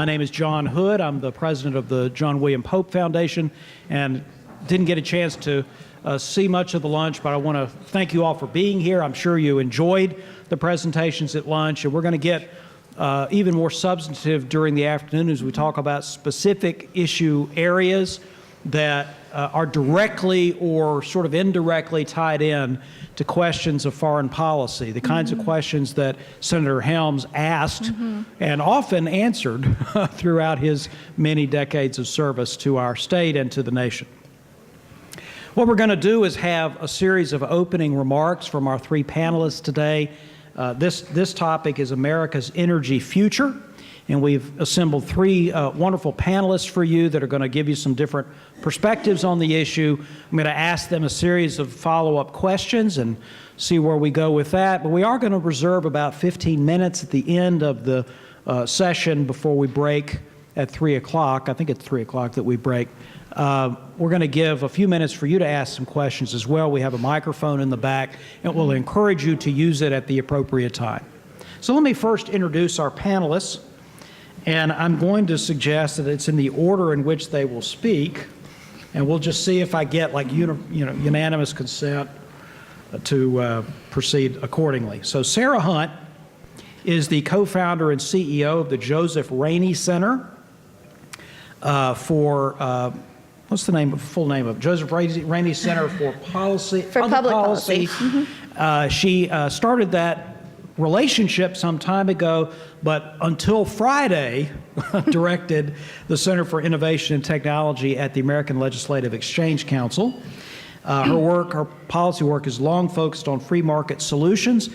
My name is John Hood. I'm the president of the John William Pope Foundation, and didn't get a chance to see much of the lunch, but I want to thank you all for being here. I'm sure you enjoyed the presentations at lunch, and we're going to get even more substantive during the afternoon as we talk about specific issue areas that are directly or sort of indirectly tied in to questions of foreign policy, the kinds of questions that Senator Helms asked and often answered throughout his many decades of service to our state and to the nation. What we're going to do is have a series of opening remarks from our three panelists today. This topic is America's energy future, and we've assembled three wonderful panelists for you that are going to give you some different perspectives on the issue. I'm going to ask them a series of follow-up questions and see where we go with that. But we are going to reserve about 15 minutes at the end of the session before we break at 3 o'clock. I think it's 3 o'clock that we break. We're going to give a few minutes for you to ask some questions as well. We have a microphone in the back, and we'll encourage you to use it at the appropriate time. So let me first introduce our panelists. And I'm going to suggest that it's in the order in which they will speak, and we'll just see if I get like unanimous consent to proceed accordingly. So Sarah Hunt is the co-founder and CEO of the Joseph Rainey Center for what's the name, full name of Joseph Rainey Center for Policy for Public Policy. She started that relationship some time ago, but until Friday, directed the Center for Innovation and Technology at the American Legislative Exchange Council. Her policy work is long focused on free market solutions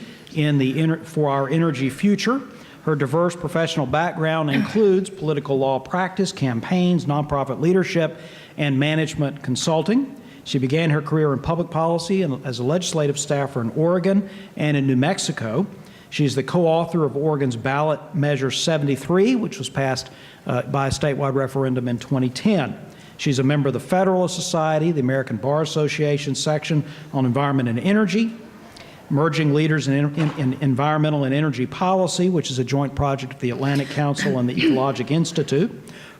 for our energy future. Her diverse professional background includes political law practice, campaigns, nonprofit leadership, and management consulting. She began her career in public policy as a legislative staffer in Oregon and in New Mexico. She's the co-author of Oregon's ballot measure 73, which was passed by a statewide referendum in 2010. She's a member of the Federalist Society, the American Bar Association section on environment and energy, Emerging Leaders in Environmental and Energy Policy, which is a joint project of the Atlantic Council and the Ecologic Institute.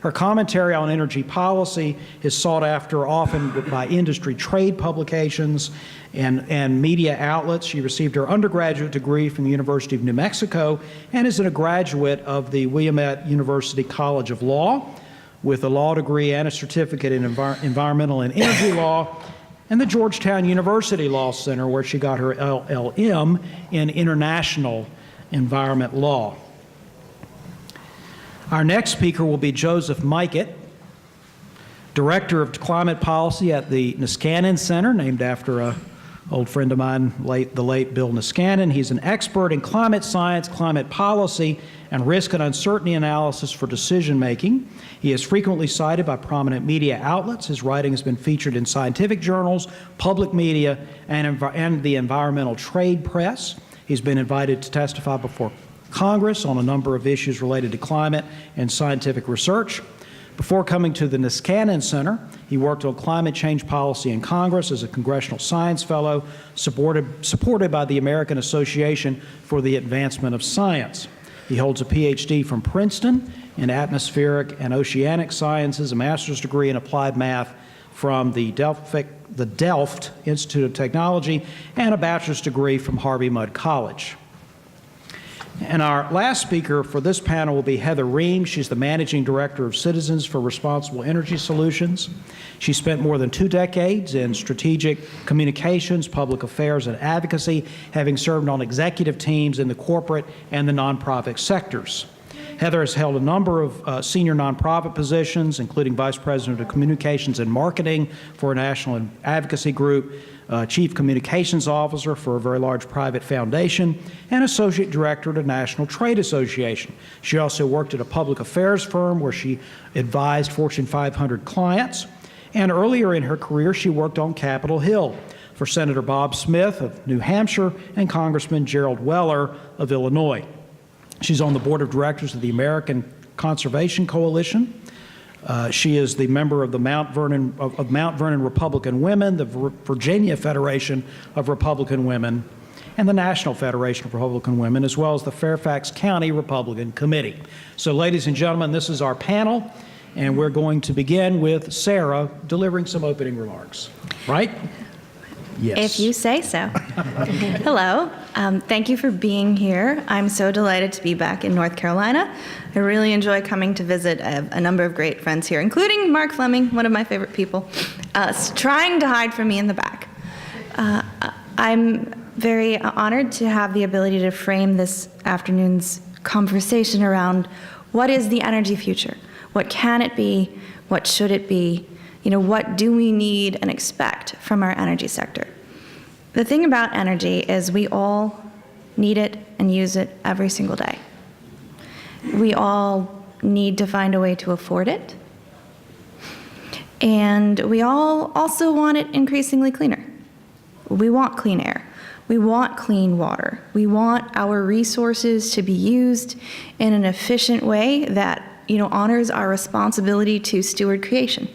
Her commentary on energy policy is sought after often by industry trade publications and media outlets. She received her undergraduate degree from the University of New Mexico and is a graduate of the Willamette University College of Law with a law degree and a certificate in environmental and energy law, and the Georgetown University Law Center, where she got her LLM in international environment law. Our next speaker will be Joseph Mikett, Director of Climate Policy at the Niskanen Center, named after an old friend of mine, the late Bill Niskanen. He's an expert in climate science, climate policy, and risk and uncertainty analysis for decision making. He is frequently cited by prominent media outlets. His writing has been featured in scientific journals, public media, and the environmental trade press. He's been invited to testify before Congress on a number of issues related to climate and scientific research. Before coming to the Niskanen Center, he worked on climate change policy in Congress as a Congressional Science Fellow, supported by the American Association for the Advancement of Science. He holds a PhD from Princeton in atmospheric and oceanic sciences, a master's degree in applied math from the Delft Institute of Technology, and a bachelor's degree from Harvey Mudd College. And our last speaker for this panel will be Heather Ream. She's the Managing Director of Citizens for Responsible Energy Solutions. She spent more than 2 decades in strategic communications, public affairs, and advocacy, having served on executive teams in the corporate and the nonprofit sectors. Heather has held a number of senior nonprofit positions, including Vice President of Communications and Marketing for a national advocacy group, Chief Communications Officer for a very large private foundation, and Associate Director at a National Trade Association. She also worked at a public affairs firm where she advised Fortune 500 clients. And earlier in her career, she worked on Capitol Hill for Senator Bob Smith of New Hampshire and Congressman Gerald Weller of Illinois. She's on the board of directors of the American Conservation Coalition. She is the member of the Mount Vernon Republican Women, the Virginia Federation of Republican Women, and the National Federation of Republican Women, as well as the Fairfax County Republican Committee. So, ladies and gentlemen, this is our panel, and we're going to begin with Sarah delivering some opening remarks. Right? Yes. If you say so. Hello. Thank you for being here. I'm so delighted to be back in North Carolina. I really enjoy coming to visit. I have a number of great friends here, including Mark Fleming, one of my favorite people, trying to hide from me in the back. I'm very honored to have the ability to frame this afternoon's conversation around what is the energy future? What can it be? What should it be? What do we need and expect from our energy sector? The thing about energy is we all need it and use it every single day. We all need to find a way to afford it. And we all also want it increasingly cleaner. We want clean air. We want clean water. We want our resources to be used in an efficient way that, honors our responsibility to steward creation.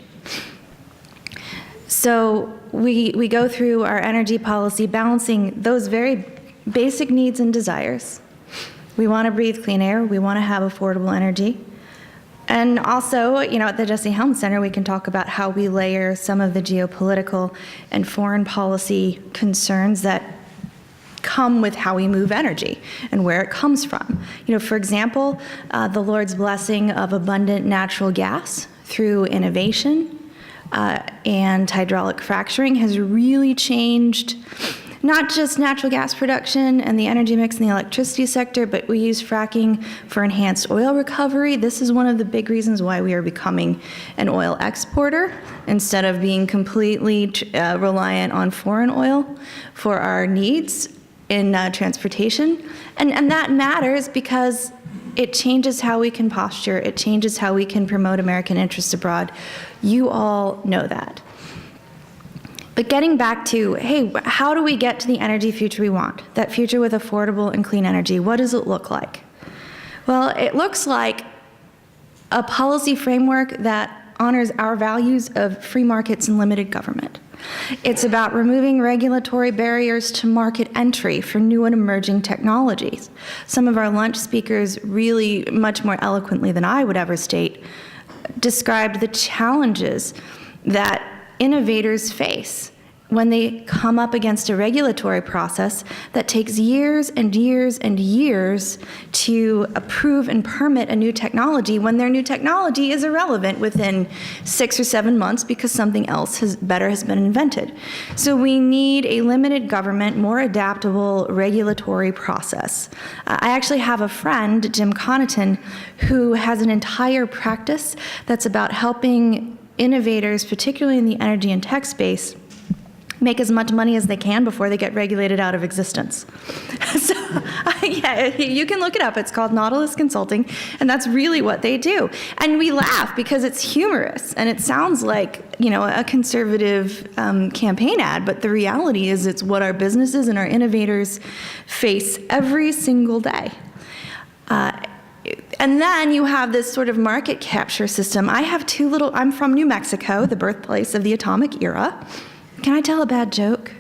So we go through our energy policy balancing those very basic needs and desires. We want to breathe clean air. We want to have affordable energy. And also, at the Jesse Helms Center, we can talk about how we layer some of the geopolitical and foreign policy concerns that come with how we move energy and where it comes from. For example, the Lord's blessing of abundant natural gas through innovation and hydraulic fracturing has really changed not just natural gas production and the energy mix in the electricity sector, but we use fracking for enhanced oil recovery. This is one of the big reasons why we are becoming an oil exporter instead of being completely reliant on foreign oil for our needs in transportation. And that matters because it changes how we can posture. It changes how we can promote American interests abroad. You all know that. But getting back to, hey, how do we get to the energy future we want? That future with affordable and clean energy, what does it look like? Well, it looks like a policy framework that honors our values of free markets and limited government. It's about removing regulatory barriers to market entry for new and emerging technologies. Some of our lunch speakers really, much more eloquently than I would ever state, described the challenges that innovators face when they come up against a regulatory process that takes years and years and years to approve and permit a new technology when their new technology is irrelevant within 6 or 7 months because something else better has been invented. So we need a limited government, more adaptable regulatory process. I actually have a friend, Jim Connaughton, who has an entire practice that's about helping innovators, particularly in the energy and tech space, make as much money as they can before they get regulated out of existence. So, yeah, you can look it up. It's called Nautilus Consulting, and that's really what they do. And we laugh because it's humorous, and it sounds like, a conservative campaign ad, but the reality is it's what our businesses and our innovators face every single day. And then you have this sort of market capture system. I'm from New Mexico, the birthplace of the atomic era. Can I tell a bad joke?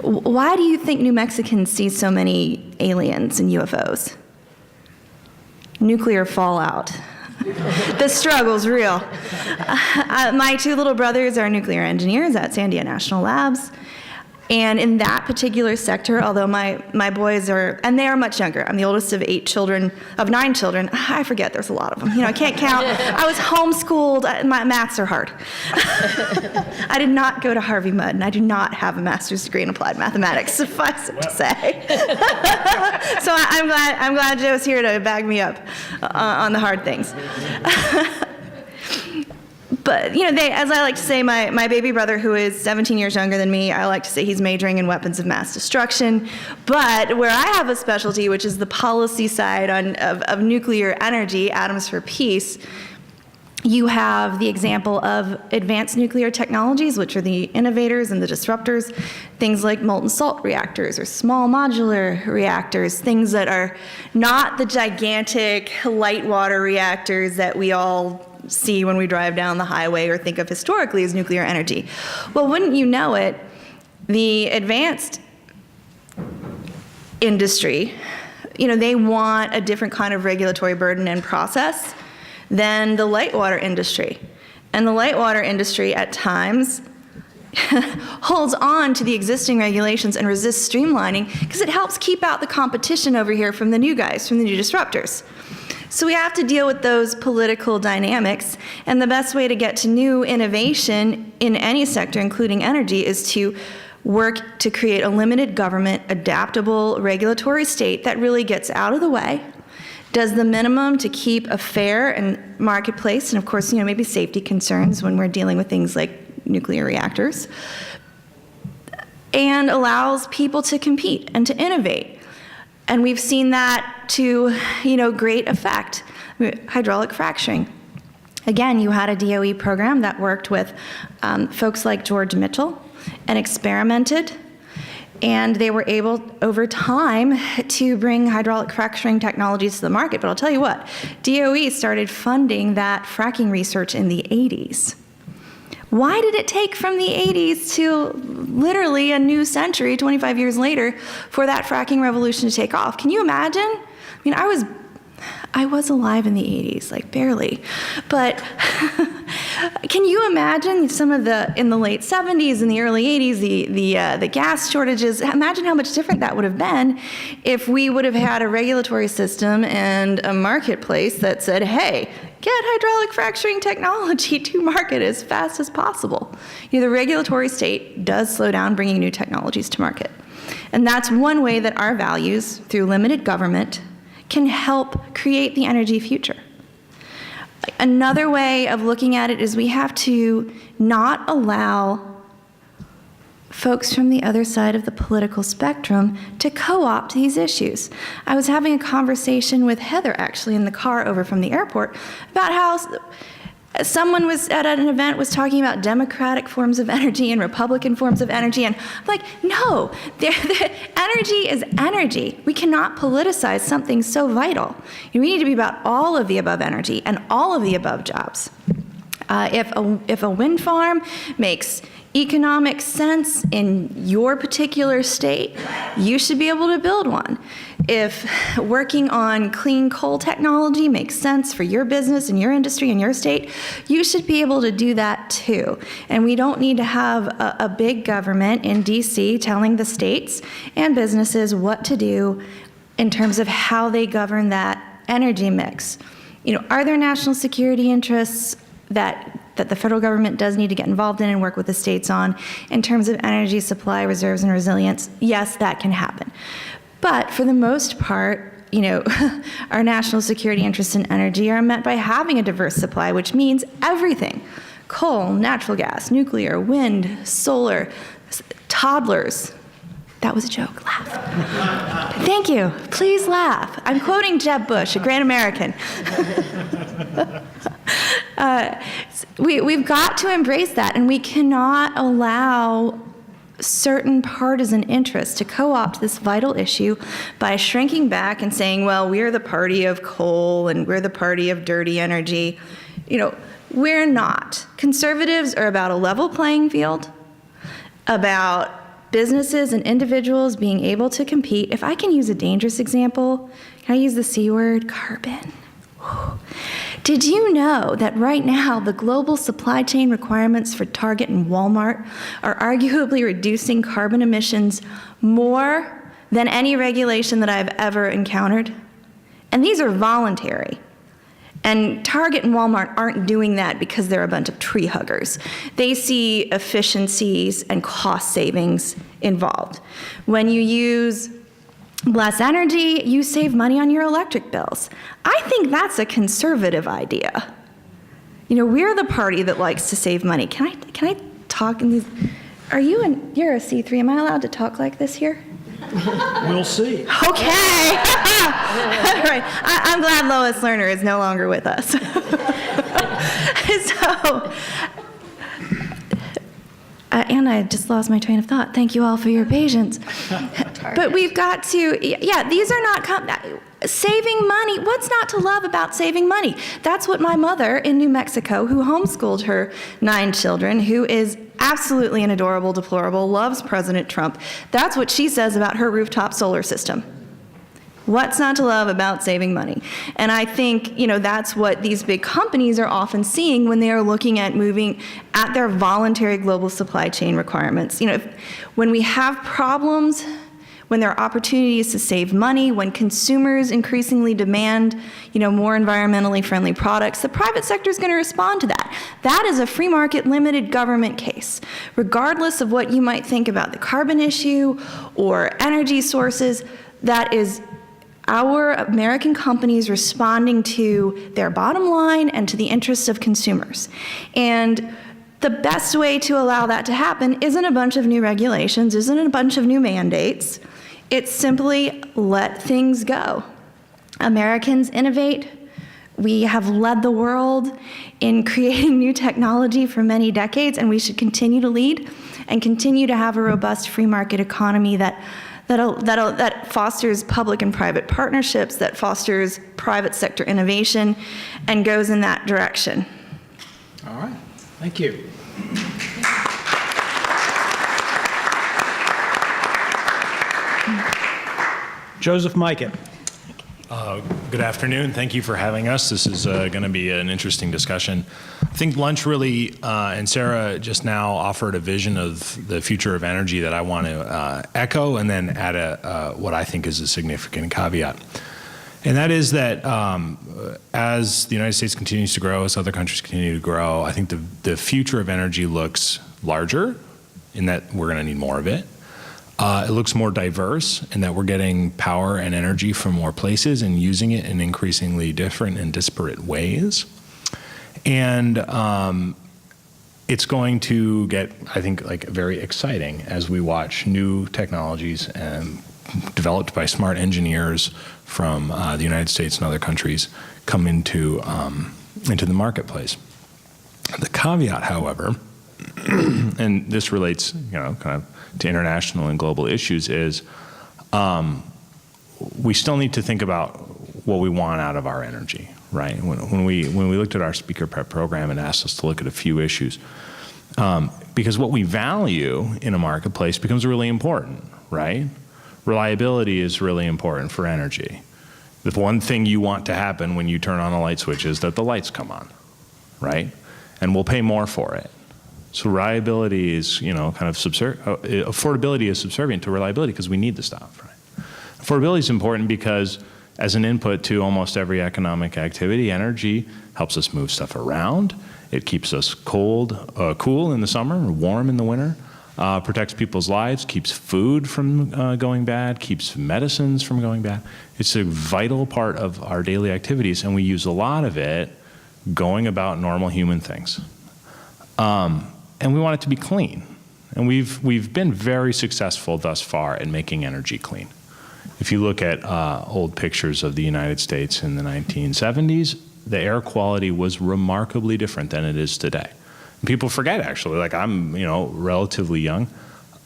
Why do you think New Mexicans see so many aliens and UFOs? Nuclear fallout. The struggle's real. My 2 little brothers are nuclear engineers at Sandia National Labs. And in that particular sector, although my boys and they are much younger. I'm the oldest of 9 children. I forget, there's a lot of them. I can't count. I was homeschooled. My maths are hard. I did not go to Harvey Mudd, and I do not have a master's degree in applied mathematics, suffice it to say. So I'm glad Joe's here to back me up on the hard things. But, as I like to say, my baby brother, who is 17 years younger than me, I like to say he's majoring in weapons of mass destruction. But where I have a specialty, which is the policy side of nuclear energy, Atoms for Peace, you have the example of advanced nuclear technologies, which are the innovators and the disruptors, things like molten salt reactors or small modular reactors, things that are not the gigantic light water reactors that we all see when we drive down the highway or think of historically as nuclear energy. Well, wouldn't you know it, the advanced industry, they want a different kind of regulatory burden and process than the light water industry. And the light water industry at times holds on to the existing regulations and resists streamlining because it helps keep out the competition over here from the new guys, from the new disruptors. So we have to deal with those political dynamics, and the best way to get to new innovation in any sector, including energy, is to work to create a limited government, adaptable regulatory state that really gets out of the way, does the minimum to keep a fair and marketplace, and of course, maybe safety concerns when we're dealing with things like nuclear reactors, and allows people to compete and to innovate. And we've seen that to, great effect. Hydraulic fracturing. Again, you had a DOE program that worked with folks like George Mitchell and experimented, and they were able, over time, to bring hydraulic fracturing technologies to the market. But I'll tell you what, DOE started funding that fracking research in the 80s. Why did it take from the 80s to literally a new century, 25 years later, for that fracking revolution to take off? Can you imagine? I was alive in the 80s, like barely. But can you imagine some of in the late 70s and the early 80s, the gas shortages? Imagine how much different that would have been if we would have had a regulatory system and a marketplace that said, hey, get hydraulic fracturing technology to market as fast as possible. The regulatory state does slow down bringing new technologies to market. And that's one way that our values, through limited government, can help create the energy future. Another way of looking at it is we have to not allow folks from the other side of the political spectrum to co-opt these issues. I was having a conversation with Heather, actually, in the car over from the airport, about how someone was at an event was talking about democratic forms of energy and Republican forms of energy, and I'm like, no, energy is energy. We cannot politicize something so vital. We need to be about all of the above energy and all of the above jobs. If a wind farm makes economic sense in your particular state, you should be able to build one. If working on clean coal technology makes sense for your business and your industry and your state, you should be able to do that too. And we don't need to have a big government in DC telling the states and businesses what to do in terms of how they govern that energy mix. Are there national security interests that the federal government does need to get involved in and work with the states on in terms of energy supply, reserves, and resilience? Yes, that can happen. But for the most part, our national security interests in energy are met by having a diverse supply, which means everything: coal, natural gas, nuclear, wind, solar, toddlers. That was a joke. Laugh. Thank you. Please laugh. I'm quoting Jeb Bush, a great American. We've got to embrace that, and we cannot allow certain partisan interests to co-opt this vital issue by shrinking back and saying, well, we're the party of coal and we're the party of dirty energy. We're not. Conservatives are about a level playing field, about businesses and individuals being able to compete. If I can use a dangerous example, can I use the C word? Carbon. Did you know that right now the global supply chain requirements for Target and Walmart are arguably reducing carbon emissions more than any regulation that I've ever encountered? And these are voluntary. And Target and Walmart aren't doing that because they're a bunch of tree huggers. They see efficiencies and cost savings involved. When you use less energy, you save money on your electric bills. I think that's a conservative idea. We're the party that likes to save money. Can I talk in these? You're a C3. Am I allowed to talk like this here? We'll see. Okay. All right. I'm glad Lois Lerner is no longer with us. And I just lost my train of thought. Thank you all for your patience. But we've got to, these are not, saving money. What's not to love about saving money? That's what my mother in New Mexico, who homeschooled her 9 children, who is absolutely an adorable deplorable, loves President Trump. That's what she says about her rooftop solar system. What's not to love about saving money? And I think, that's what these big companies are often seeing when they are looking at moving at their voluntary global supply chain requirements. When we have problems, when there are opportunities to save money, when consumers increasingly demand, more environmentally friendly products, the private sector is going to respond to that. That is a free market limited government case. Regardless of what you might think about the carbon issue or energy sources, that is our American companies responding to their bottom line and to the interests of consumers. And the best way to allow that to happen isn't a bunch of new regulations, isn't a bunch of new mandates. It's simply let things go. Americans innovate. We have led the world in creating new technology for many decades, and we should continue to lead and continue to have a robust free market economy that fosters public and private partnerships, that fosters private sector innovation, and goes in that direction. All right. Thank you. Joseph Mikett. Good afternoon. Thank you for having us. This is going to be an interesting discussion. I think lunch really, and Sarah just now offered a vision of the future of energy that I want to echo, and then add what I think is a significant caveat. And that is that as the United States continues to grow, as other countries continue to grow, I think the future of energy looks larger in that we're going to need more of it. It looks more diverse in that we're getting power and energy from more places and using it in increasingly different and disparate ways. And it's going to get, I think, very exciting as we watch new technologies developed by smart engineers from the United States and other countries come into the marketplace. The caveat, however, and this relates, kind of to international and global issues, is we still need to think about what we want out of our energy, right? When we looked at our speaker prep program and asked us to look at a few issues, because what we value in a marketplace becomes really important, right? Reliability is really important for energy. The one thing you want to happen when you turn on a light switch is that the lights come on, right? And we'll pay more for it. So reliability is, kind of affordability is subservient to reliability because we need the stuff, right? Affordability is important because as an input to almost every economic activity, energy helps us move stuff around. It keeps us cool in the summer, or warm in the winter, protects people's lives, keeps food from going bad, keeps medicines from going bad. It's a vital part of our daily activities, and we use a lot of it going about normal human things. And we want it to be clean. And we've been very successful thus far at making energy clean. If you look at old pictures of the United States in the 1970s, the air quality was remarkably different than it is today. And people forget, actually. I'm, relatively young,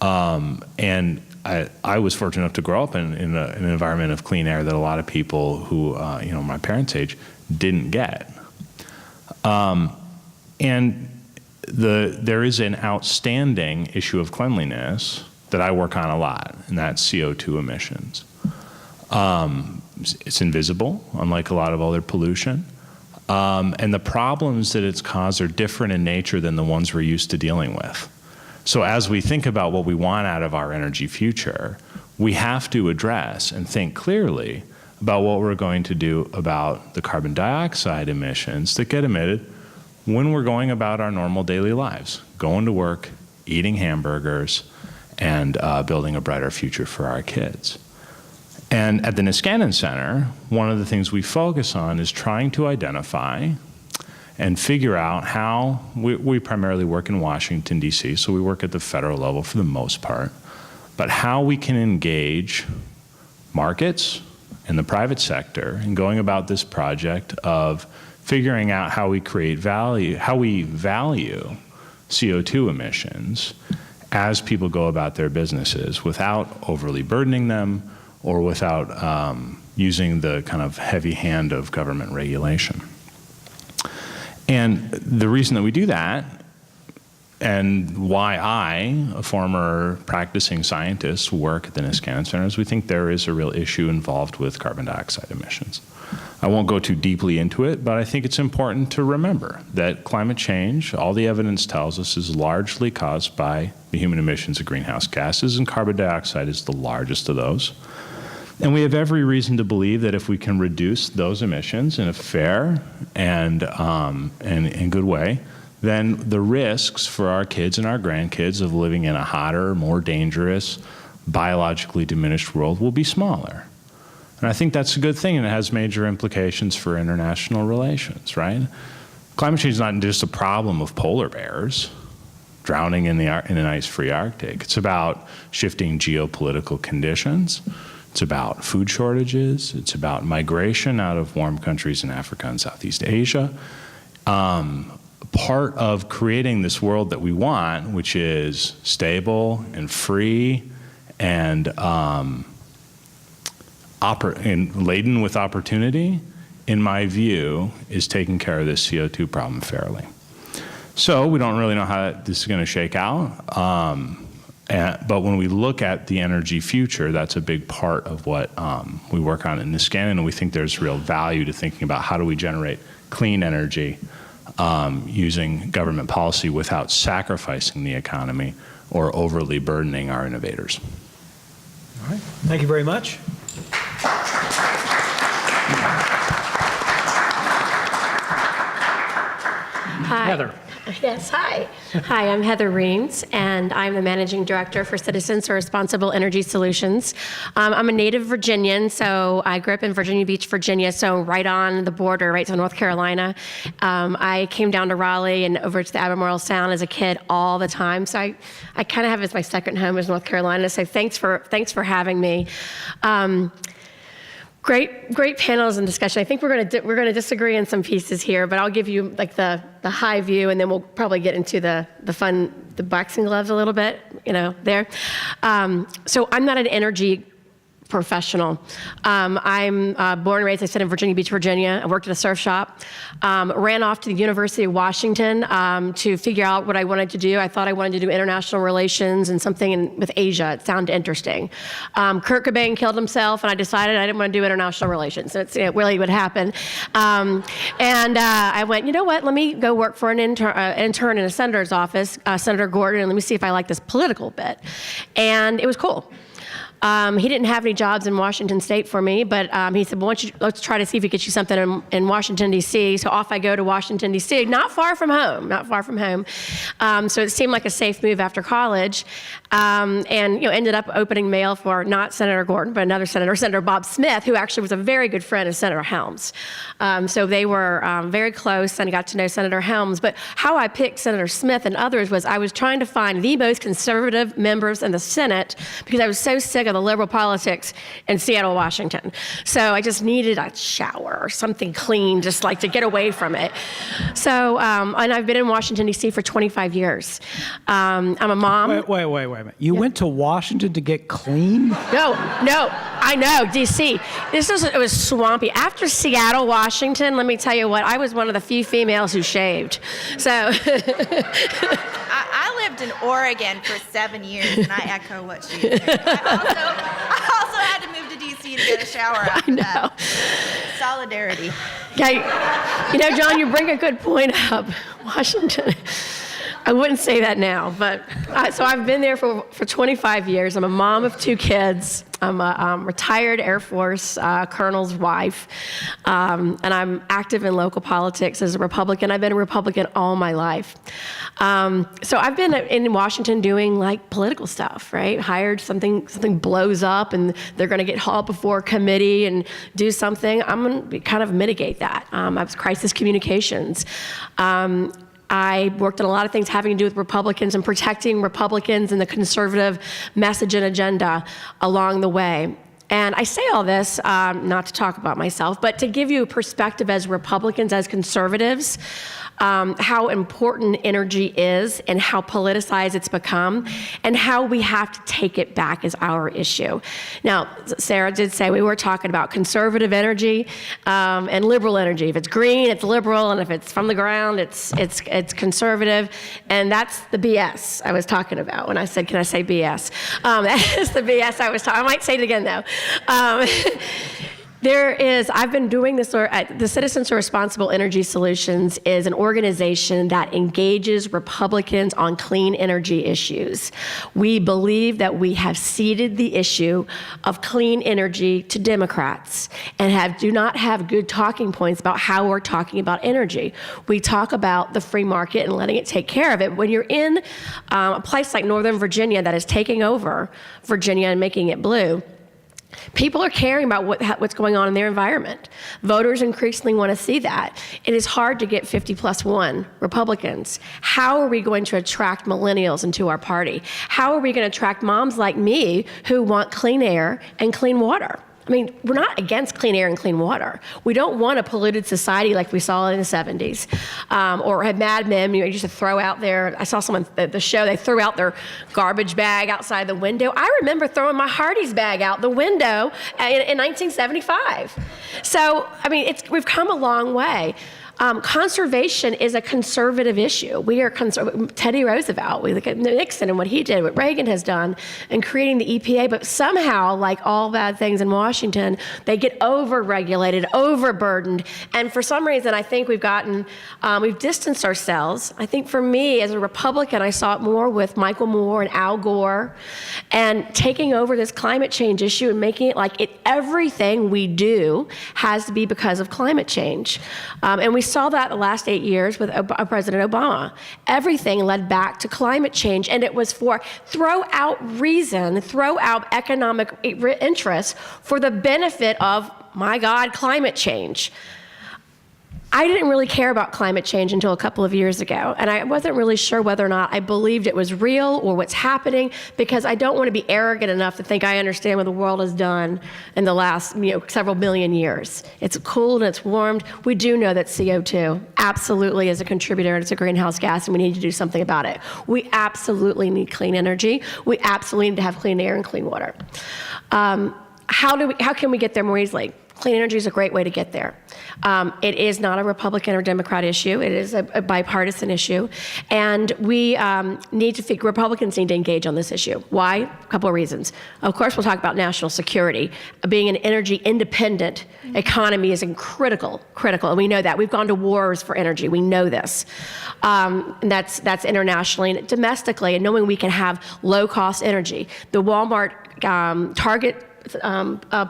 and I was fortunate enough to grow up in an environment of clean air that a lot of people who, my parents' age, didn't get. And there is an outstanding issue of cleanliness that I work on a lot, and that's CO2 emissions. It's invisible, unlike a lot of other pollution. And the problems that it's caused are different in nature than the ones we're used to dealing with. So as we think about what we want out of our energy future, we have to address and think clearly about what we're going to do about the carbon dioxide emissions that get emitted when we're going about our normal daily lives, going to work, eating hamburgers, and building a brighter future for our kids. And at the Niskanen Center, one of the things we focus on is trying to identify and figure out how, we primarily work in Washington, D.C., so we work at the federal level for the most part, but how we can engage markets and the private sector in going about this project of figuring out how we create value, how we value CO2 emissions as people go about their businesses without overly burdening them or without using the kind of heavy hand of government regulation. And the reason that we do that and why I, a former practicing scientist, work at the Niskanen Center is we think there is a real issue involved with carbon dioxide emissions. I won't go too deeply into it, but I think it's important to remember that climate change, all the evidence tells us, is largely caused by the human emissions of greenhouse gases, and carbon dioxide is the largest of those. And we have every reason to believe that if we can reduce those emissions in a fair and good way, then the risks for our kids and our grandkids of living in a hotter, more dangerous, biologically diminished world will be smaller. And I think that's a good thing, and it has major implications for international relations, right? Climate change is not just a problem of polar bears drowning in an ice-free Arctic. It's about shifting geopolitical conditions. It's about food shortages. It's about migration out of warm countries in Africa and Southeast Asia. Part of creating this world that we want, which is stable and free and laden with opportunity, in my view, is taking care of this CO2 problem fairly. So we don't really know how this is going to shake out, but when we look at the energy future, that's a big part of what we work on in Niskanen, and we think there's real value to thinking about how do we generate clean energy using government policy without sacrificing the economy or overly burdening our innovators. All right. Thank you very much. Hi. Heather. Yes, hi. Hi, I'm Heather Reams, and I'm the Managing Director for Citizens for Responsible Energy Solutions. I'm a native Virginian, so I grew up in Virginia Beach, Virginia, so right on the border, right to North Carolina. I came down to Raleigh and over to the Albemarle Sound as a kid all the time, so I kind of have it as my second home is North Carolina, so thanks for having me. Great panels and discussion. I think we're going to disagree in some pieces here, but I'll give you like the high view, and then we'll probably get into the fun, the boxing gloves a little bit, there. So I'm not an energy professional. I'm born and raised, I said, in Virginia Beach, Virginia. I worked at a surf shop, ran off to the University of Washington to figure out what I wanted to do. I thought I wanted to do international relations and something with Asia. It sounded interesting. Kurt Cobain killed himself, and I decided I didn't want to do international relations. That's really what happened. I went, you know what, let me go work for an intern in a senator's office, Senator Gordon, and let me see if I like this political bit. And it was cool. He didn't have any jobs in Washington State for me, but he said, well, let's try to see if we get you something in Washington, D.C. So off I go to Washington, D.C., not far from home. So it seemed like a safe move after college. And ended up opening mail for not Senator Gordon, but another senator, Senator Bob Smith, who actually was a very good friend of Senator Helms. So they were very close, and I got to know Senator Helms. But how I picked Senator Smith and others was I was trying to find the most conservative members in the Senate because I was so sick of the liberal politics in Seattle, Washington. So I just needed a shower or something clean, just like to get away from it. So, and I've been in Washington, D.C. for 25 years. I'm a mom. Wait a minute. You went to Washington to get clean? No, I know, D.C. It was swampy. After Seattle, Washington, let me tell you what, I was one of the few females who shaved. So. I lived in Oregon for 7 years, and I echo what she said. I also had to move to D.C. to get a shower after that. Solidarity. Yeah, John, you bring a good point up. Washington. I wouldn't say that now, but so I've been there for 25 years. I'm a mom of 2 kids. I'm a retired Air Force colonel's wife, and I'm active in local politics as a Republican. I've been a Republican all my life. So I've been in Washington doing like political stuff, right? Hired something blows up and they're going to get hauled before a committee and do something. I'm going to kind of mitigate that. I was crisis communications. I worked on a lot of things having to do with Republicans and protecting Republicans and the conservative message and agenda along the way. And I say all this, not to talk about myself, but to give you a perspective as Republicans, as conservatives. how important energy is and how politicized it's become, and how we have to take it back as our issue. Now, Sarah did say we were talking about conservative energy and liberal energy. If it's green, it's liberal, and if it's from the ground, it's conservative, and that's the BS I was talking about when I said, can I say BS? That is the BS I was talking. I might say it again though. I've been doing this, the Citizens for Responsible Energy Solutions is an organization that engages Republicans on clean energy issues. We believe that we have ceded the issue of clean energy to Democrats and do not have good talking points about how we're talking about energy. We talk about the free market and letting it take care of it. When you're in a place like Northern Virginia that is taking over Virginia and making it blue, people are caring about what's going on in their environment. Voters increasingly want to see that. It is hard to get 50+1 Republicans. How are we going to attract millennials into our party? How are we going to attract moms like me who want clean air and clean water? I mean, we're not against clean air and clean water. We don't want a polluted society like we saw in the 70s. Or had Mad Men, you used to throw out I saw someone at the show, they threw out their garbage bag outside the window. I remember throwing my Hardee's bag out the window in 1975. So, I mean, we've come a long way. Conservation is a conservative issue. We are Teddy Roosevelt, we look at Nixon and what he did, what Reagan has done, and creating the EPA, but somehow, like all bad things in Washington, they get over-regulated, overburdened, and for some reason, I think we've distanced ourselves. I think for me, as a Republican, I saw it more with Michael Moore and Al Gore, and taking over this climate change issue and making it like everything we do has to be because of climate change. And we saw that the last 8 years with President Obama. Everything led back to climate change, and it was for throw out economic interest for the benefit of, my God, climate change. I didn't really care about climate change until a couple of years ago, and I wasn't really sure whether or not I believed it was real or what's happening, because I don't want to be arrogant enough to think I understand what the world has done in the last several million years. It's cooled and it's warmed. We do know that CO2 absolutely is a contributor, and it's a greenhouse gas, and we need to do something about it. We absolutely need clean energy. We absolutely need to have clean air and clean water. How can we get there more easily? Clean energy is a great way to get there. It is not a Republican or Democrat issue. It is a bipartisan issue. And Republicans need to engage on this issue. Why? A couple of reasons. Of course, we'll talk about national security. Being an energy independent economy is critical, and we know that. We've gone to wars for energy. We know this. And that's internationally and domestically, and knowing we can have low-cost energy. The Walmart Target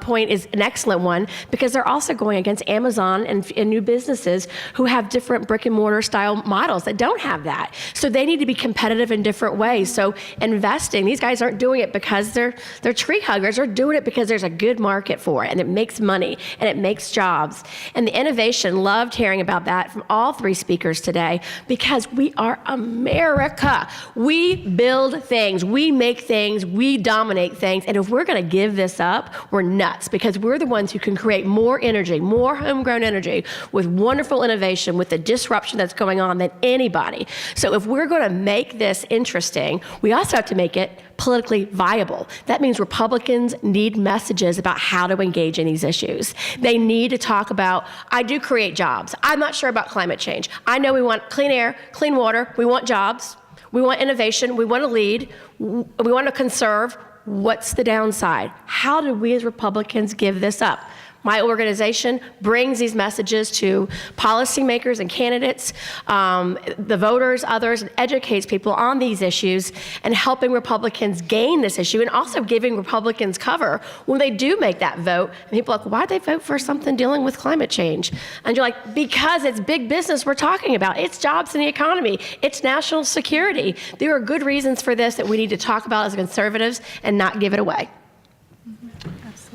point is an excellent one, because they're also going against Amazon and new businesses who have different brick and mortar style models that don't have that. So they need to be competitive in different ways. So investing, these guys aren't doing it because they're tree huggers. They're doing it because there's a good market for it, and it makes money and it makes jobs. And the innovation, loved hearing about that from all three speakers today, because we are America. We build things, we make things, we dominate things. And if we're going to give this up, we're nuts, because we're the ones who can create more energy, more homegrown energy with wonderful innovation, with the disruption that's going on, than anybody. So if we're going to make this interesting, we also have to make it politically viable. That means Republicans need messages about how to engage in these issues. They need to talk about, I do create jobs. I'm not sure about climate change. I know we want clean air, clean water, we want jobs, we want innovation, we want to lead, we want to conserve. What's the downside? How do we as Republicans give this up? My organization brings these messages to policymakers and candidates, the voters, others, and educates people on these issues, and helping Republicans gain this issue, and also giving Republicans cover when they do make that vote. And people are like, why'd they vote for something dealing with climate change? And you're like, because it's big business we're talking about. It's jobs in the economy. It's national security. There are good reasons for this that we need to talk about as conservatives and not give it away.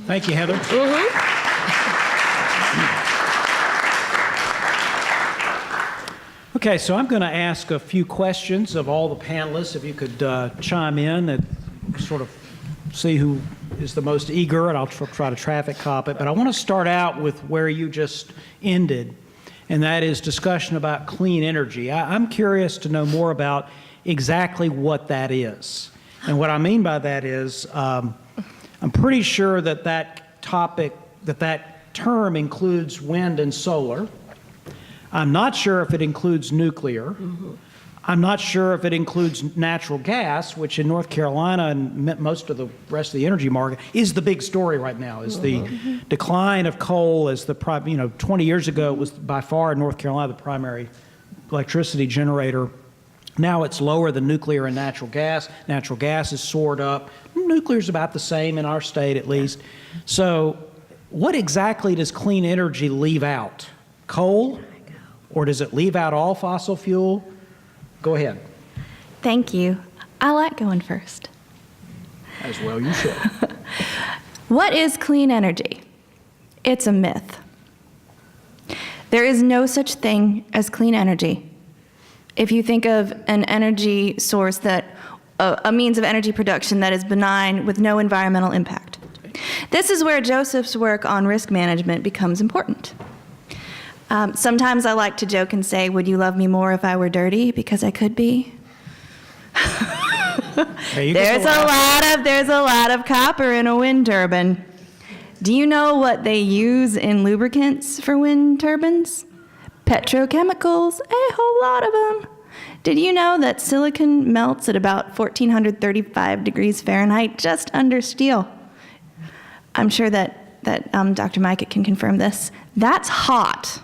Thank you, Heather. Okay, so I'm going to ask a few questions of all the panelists. If you could chime in and sort of see who is the most eager, and I'll try to traffic cop it. But I want to start out with where you just ended. and that is discussion about clean energy. I'm curious to know more about exactly what that is. And what I mean by that is, I'm pretty sure that term includes wind and solar. I'm not sure if it includes nuclear. Mm-hmm. I'm not sure if it includes natural gas, which in North Carolina and most of the rest of the energy market is the big story right now, is the decline of coal as 20 years ago it was by far in North Carolina the primary electricity generator. Now it's lower than nuclear and natural gas. Natural gas has soared up. Nuclear's about the same in our state at least. So what exactly does clean energy leave out? Coal? Or does it leave out all fossil fuel? Go ahead. Thank you. I like going first. As well you should. What is clean energy? It's a myth. There is no such thing as clean energy. If you think of an energy source a means of energy production that is benign with no environmental impact. This is where Joseph's work on risk management becomes important. Sometimes I like to joke and say, would you love me more if I were dirty? Because I could be. There's a lot of copper in a wind turbine. Do you know what they use in lubricants for wind turbines? Petrochemicals, a whole lot of them. Did you know that silicon melts at about 1435 degrees Fahrenheit, just under steel? I'm sure that Dr. Mikett can confirm this. That's hot.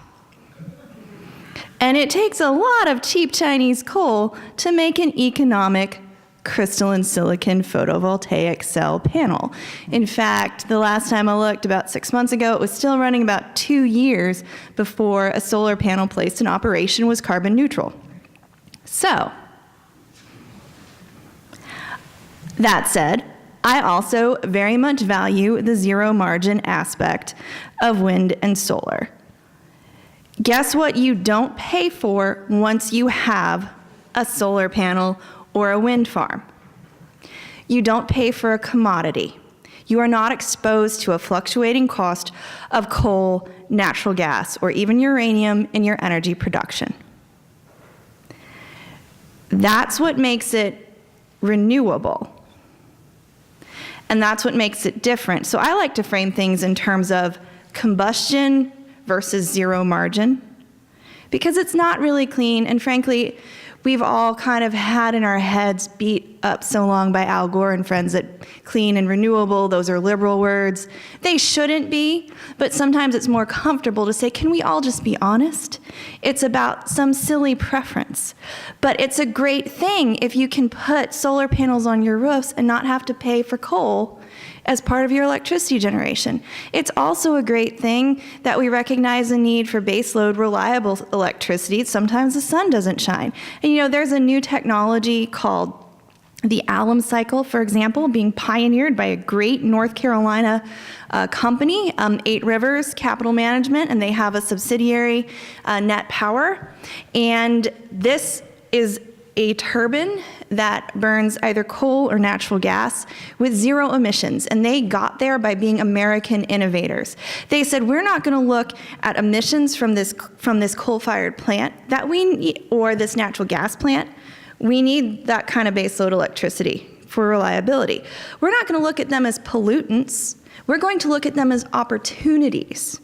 And it takes a lot of cheap Chinese coal to make an economic crystalline silicon photovoltaic cell panel. In fact, the last time I looked, about 6 months ago, it was still running about 2 years before a solar panel placed in operation was carbon neutral. So, that said, I also very much value the zero margin aspect of wind and solar. Guess what you don't pay for once you have a solar panel or a wind farm? You don't pay for a commodity. You are not exposed to a fluctuating cost of coal, natural gas, or even uranium in your energy production. That's what makes it renewable. And that's what makes it different. So I like to frame things in terms of combustion versus zero margin, because it's not really clean, and frankly, we've all kind of had in our heads beat up so long by Al Gore and friends that clean and renewable, those are liberal words. They shouldn't be, but sometimes it's more comfortable to say, can we all just be honest? It's about some silly preference. But it's a great thing if you can put solar panels on your roofs and not have to pay for coal as part of your electricity generation. It's also a great thing that we recognize the need for baseload reliable electricity. Sometimes the sun doesn't shine. And there's a new technology called the alum cycle, for example, being pioneered by a great North Carolina company, 8 Rivers Capital Management, and they have a subsidiary, Net Power. And this is a turbine that burns either coal or natural gas with zero emissions, and they got there by being American innovators. They said, we're not going to look at emissions from this coal-fired plant that we need, or this natural gas plant. We need that kind of baseload electricity for reliability. We're not going to look at them as pollutants. We're going to look at them as opportunities.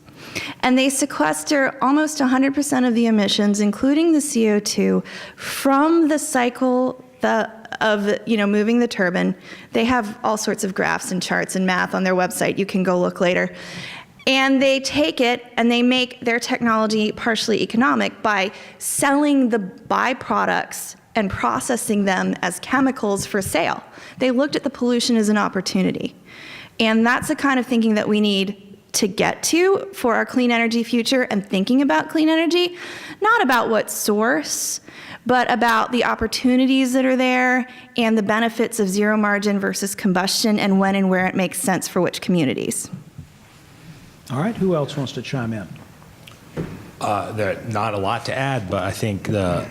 And they sequester almost 100% of the emissions, including the CO2, from the cycle of moving the turbine. They have all sorts of graphs and charts and math on their website. You can go look later. And they take it and they make their technology partially economic by selling the byproducts and processing them as chemicals for sale. They looked at the pollution as an opportunity. And that's the kind of thinking that we need to get to for our clean energy future, and thinking about clean energy, not about what source, but about the opportunities that are there and the benefits of zero margin versus combustion, and when and where it makes sense for which communities. All right, who else wants to chime in? Not a lot to add, but I think the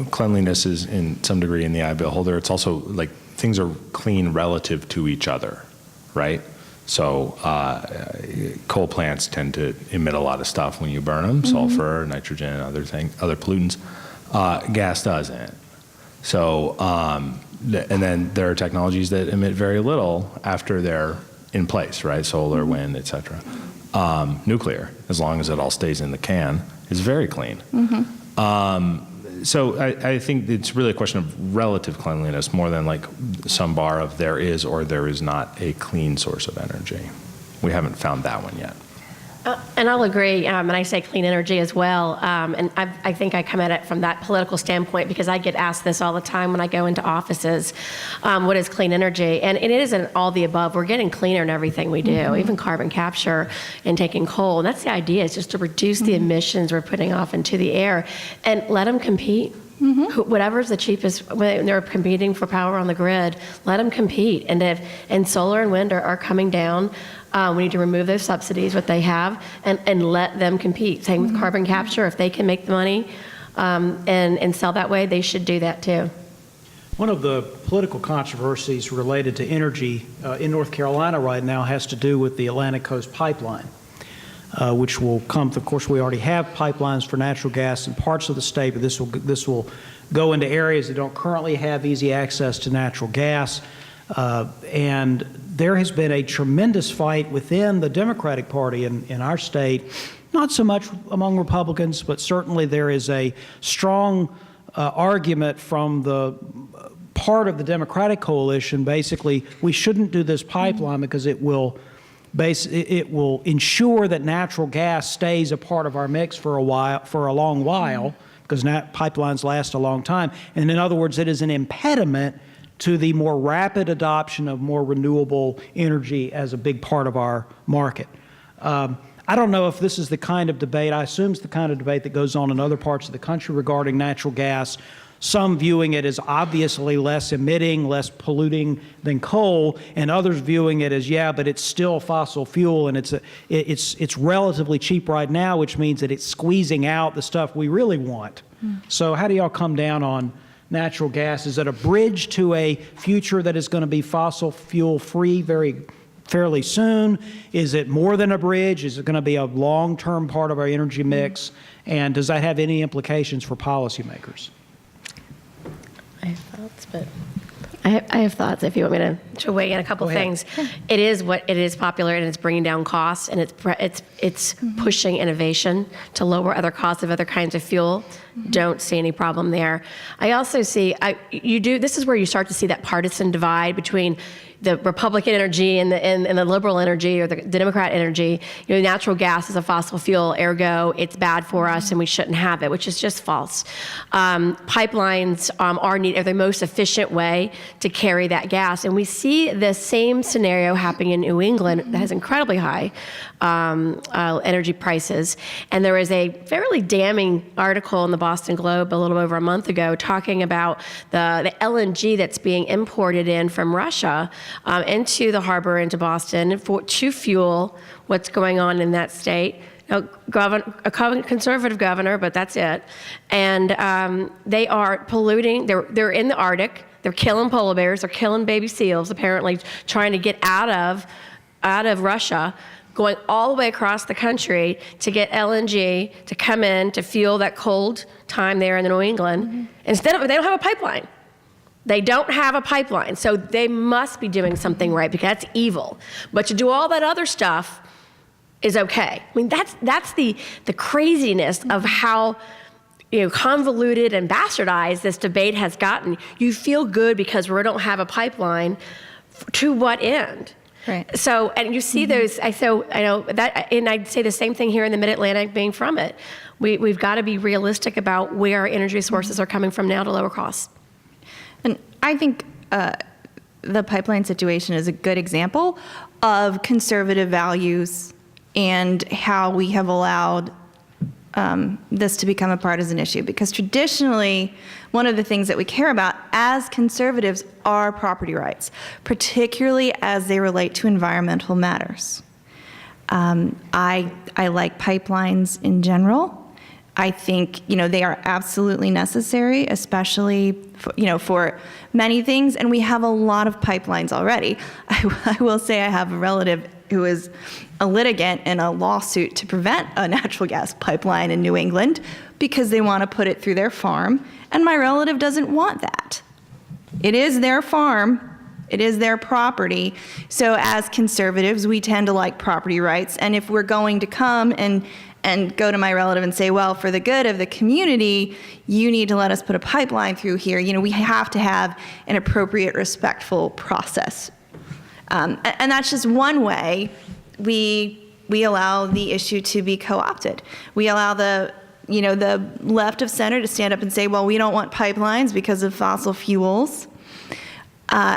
cleanliness is in some degree in the eye of the beholder. It's also like things are clean relative to each other, right? So coal plants tend to emit a lot of stuff when you burn them, sulfur, nitrogen, other pollutants. Gas doesn't. So, and then there are technologies that emit very little after they're in place, right? Solar, wind, et cetera. Nuclear, as long as it all stays in the can, is very clean. So I think it's really a question of relative cleanliness more than like some bar of there is or there is not a clean source of energy. We haven't found that one yet. And I'll agree, and I say clean energy as well, and I think I come at it from that political standpoint because I get asked this all the time when I go into offices, what is clean energy? And it isn't all the above. We're getting cleaner in everything we do, even carbon capture and taking coal. And that's the idea, is just to reduce the emissions we're putting off into the air and let them compete. Whatever's the cheapest, when they're competing for power on the grid, let them compete. And solar and wind are coming down. We need to remove those subsidies, what they have, and let them compete. Same with carbon capture. If they can make the money and sell that way, they should do that too. One of the political controversies related to energy in North Carolina right now has to do with the Atlantic Coast Pipeline, which will come. Of course, we already have pipelines for natural gas in parts of the state, but this will go into areas that don't currently have easy access to natural gas. And there has been a tremendous fight within the Democratic Party in our state, not so much among Republicans, but certainly there is a strong argument from the part of the Democratic coalition. Basically, we shouldn't do this pipeline because it will ensure that natural gas stays a part of our mix for a long while, because pipelines last a long time. And in other words, it is an impediment to the more rapid adoption of more renewable energy as a big part of our market. I don't know if this is the kind of debate, I assume it's the kind of debate that goes on in other parts of the country regarding natural gas, some viewing it as obviously less emitting, less polluting than coal, and others viewing it as, yeah, but it's still fossil fuel and it's relatively cheap right now, which means that it's squeezing out the stuff we really want. So how do y'all come down on natural gas? Is it a bridge to a future that is going to be fossil fuel free fairly soon? Is it more than a bridge? Is it going to be a long-term part of our energy mix? And does that have any implications for policymakers? I have thoughts, but I have thoughts if you want me to weigh in a couple things. It is popular and it's bringing down costs and it's pushing innovation to lower other costs of other kinds of fuel. Don't see any problem there. I also see this is where you start to see that partisan divide between the Republican energy and the liberal energy or the Democrat energy. You know, natural gas is a fossil fuel, ergo it's bad for us and we shouldn't have it, which is just false. Pipelines are the most efficient way to carry that gas, and we see the same scenario happening in New England that has incredibly high energy prices. And there was a fairly damning article in the Boston Globe a little over a month ago talking about the LNG that's being imported in from Russia into the harbor, into Boston, to fuel what's going on in that state. A conservative governor, but that's it. And they are polluting. They're in the Arctic. They're killing polar bears. They're killing baby seals, apparently trying to get out of Russia, going all the way across the country to get LNG to come in to fuel that cold time there in New England. They don't have a pipeline. They don't have a pipeline, so they must be doing something right because that's evil. But to do all that other stuff is okay. I mean, that's the craziness of how convoluted and bastardized this debate has gotten. You feel good because we don't have a pipeline. To what end? Right. So, and you see those. I know that, and I'd say the same thing here in the Mid-Atlantic being from it. We've got to be realistic about where our energy sources are coming from now to lower costs. And I think the pipeline situation is a good example of conservative values and how we have allowed this to become a partisan issue. Because traditionally, one of the things that we care about as conservatives are property rights, particularly as they relate to environmental matters. I like pipelines in general. I think, they are absolutely necessary, especially for many things. And we have a lot of pipelines already. I will say I have a relative who is a litigant in a lawsuit to prevent a natural gas pipeline in New England because they want to put it through their farm. And my relative doesn't want that. It is their farm. It is their property. So as conservatives, we tend to like property rights. And if we're going to come and go to my relative and say, well, for the good of the community, you need to let us put a pipeline through here. We have to have an appropriate, respectful process. And that's just one way we allow the issue to be co-opted. We allow the left of center to stand up and say, well, we don't want pipelines because of fossil fuels.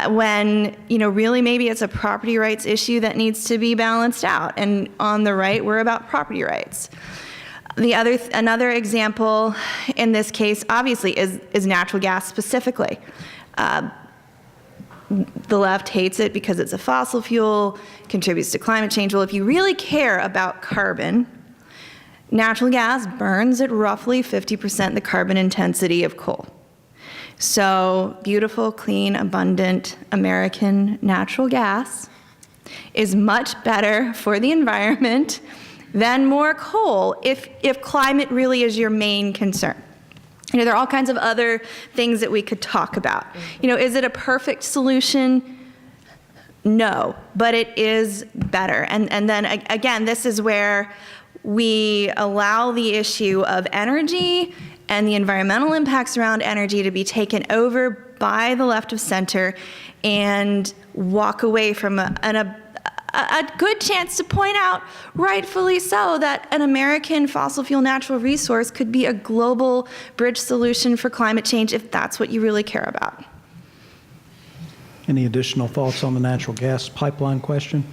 When, really maybe it's a property rights issue that needs to be balanced out. And on the right, we're about property rights. Another example in this case, obviously, is natural gas specifically. The left hates it because it's a fossil fuel, contributes to climate change. Well, if you really care about carbon, natural gas burns at roughly 50% the carbon intensity of coal. So beautiful, clean, abundant American natural gas is much better for the environment than more coal if climate really is your main concern. There are all kinds of other things that we could talk about. Is it a perfect solution? No, but it is better. And then again, this is where we allow the issue of energy and the environmental impacts around energy to be taken over by the left of center and walk away from a good chance to point out, rightfully so, that an American fossil fuel natural resource could be a global bridge solution for climate change if that's what you really care about. Any additional thoughts on the natural gas pipeline question?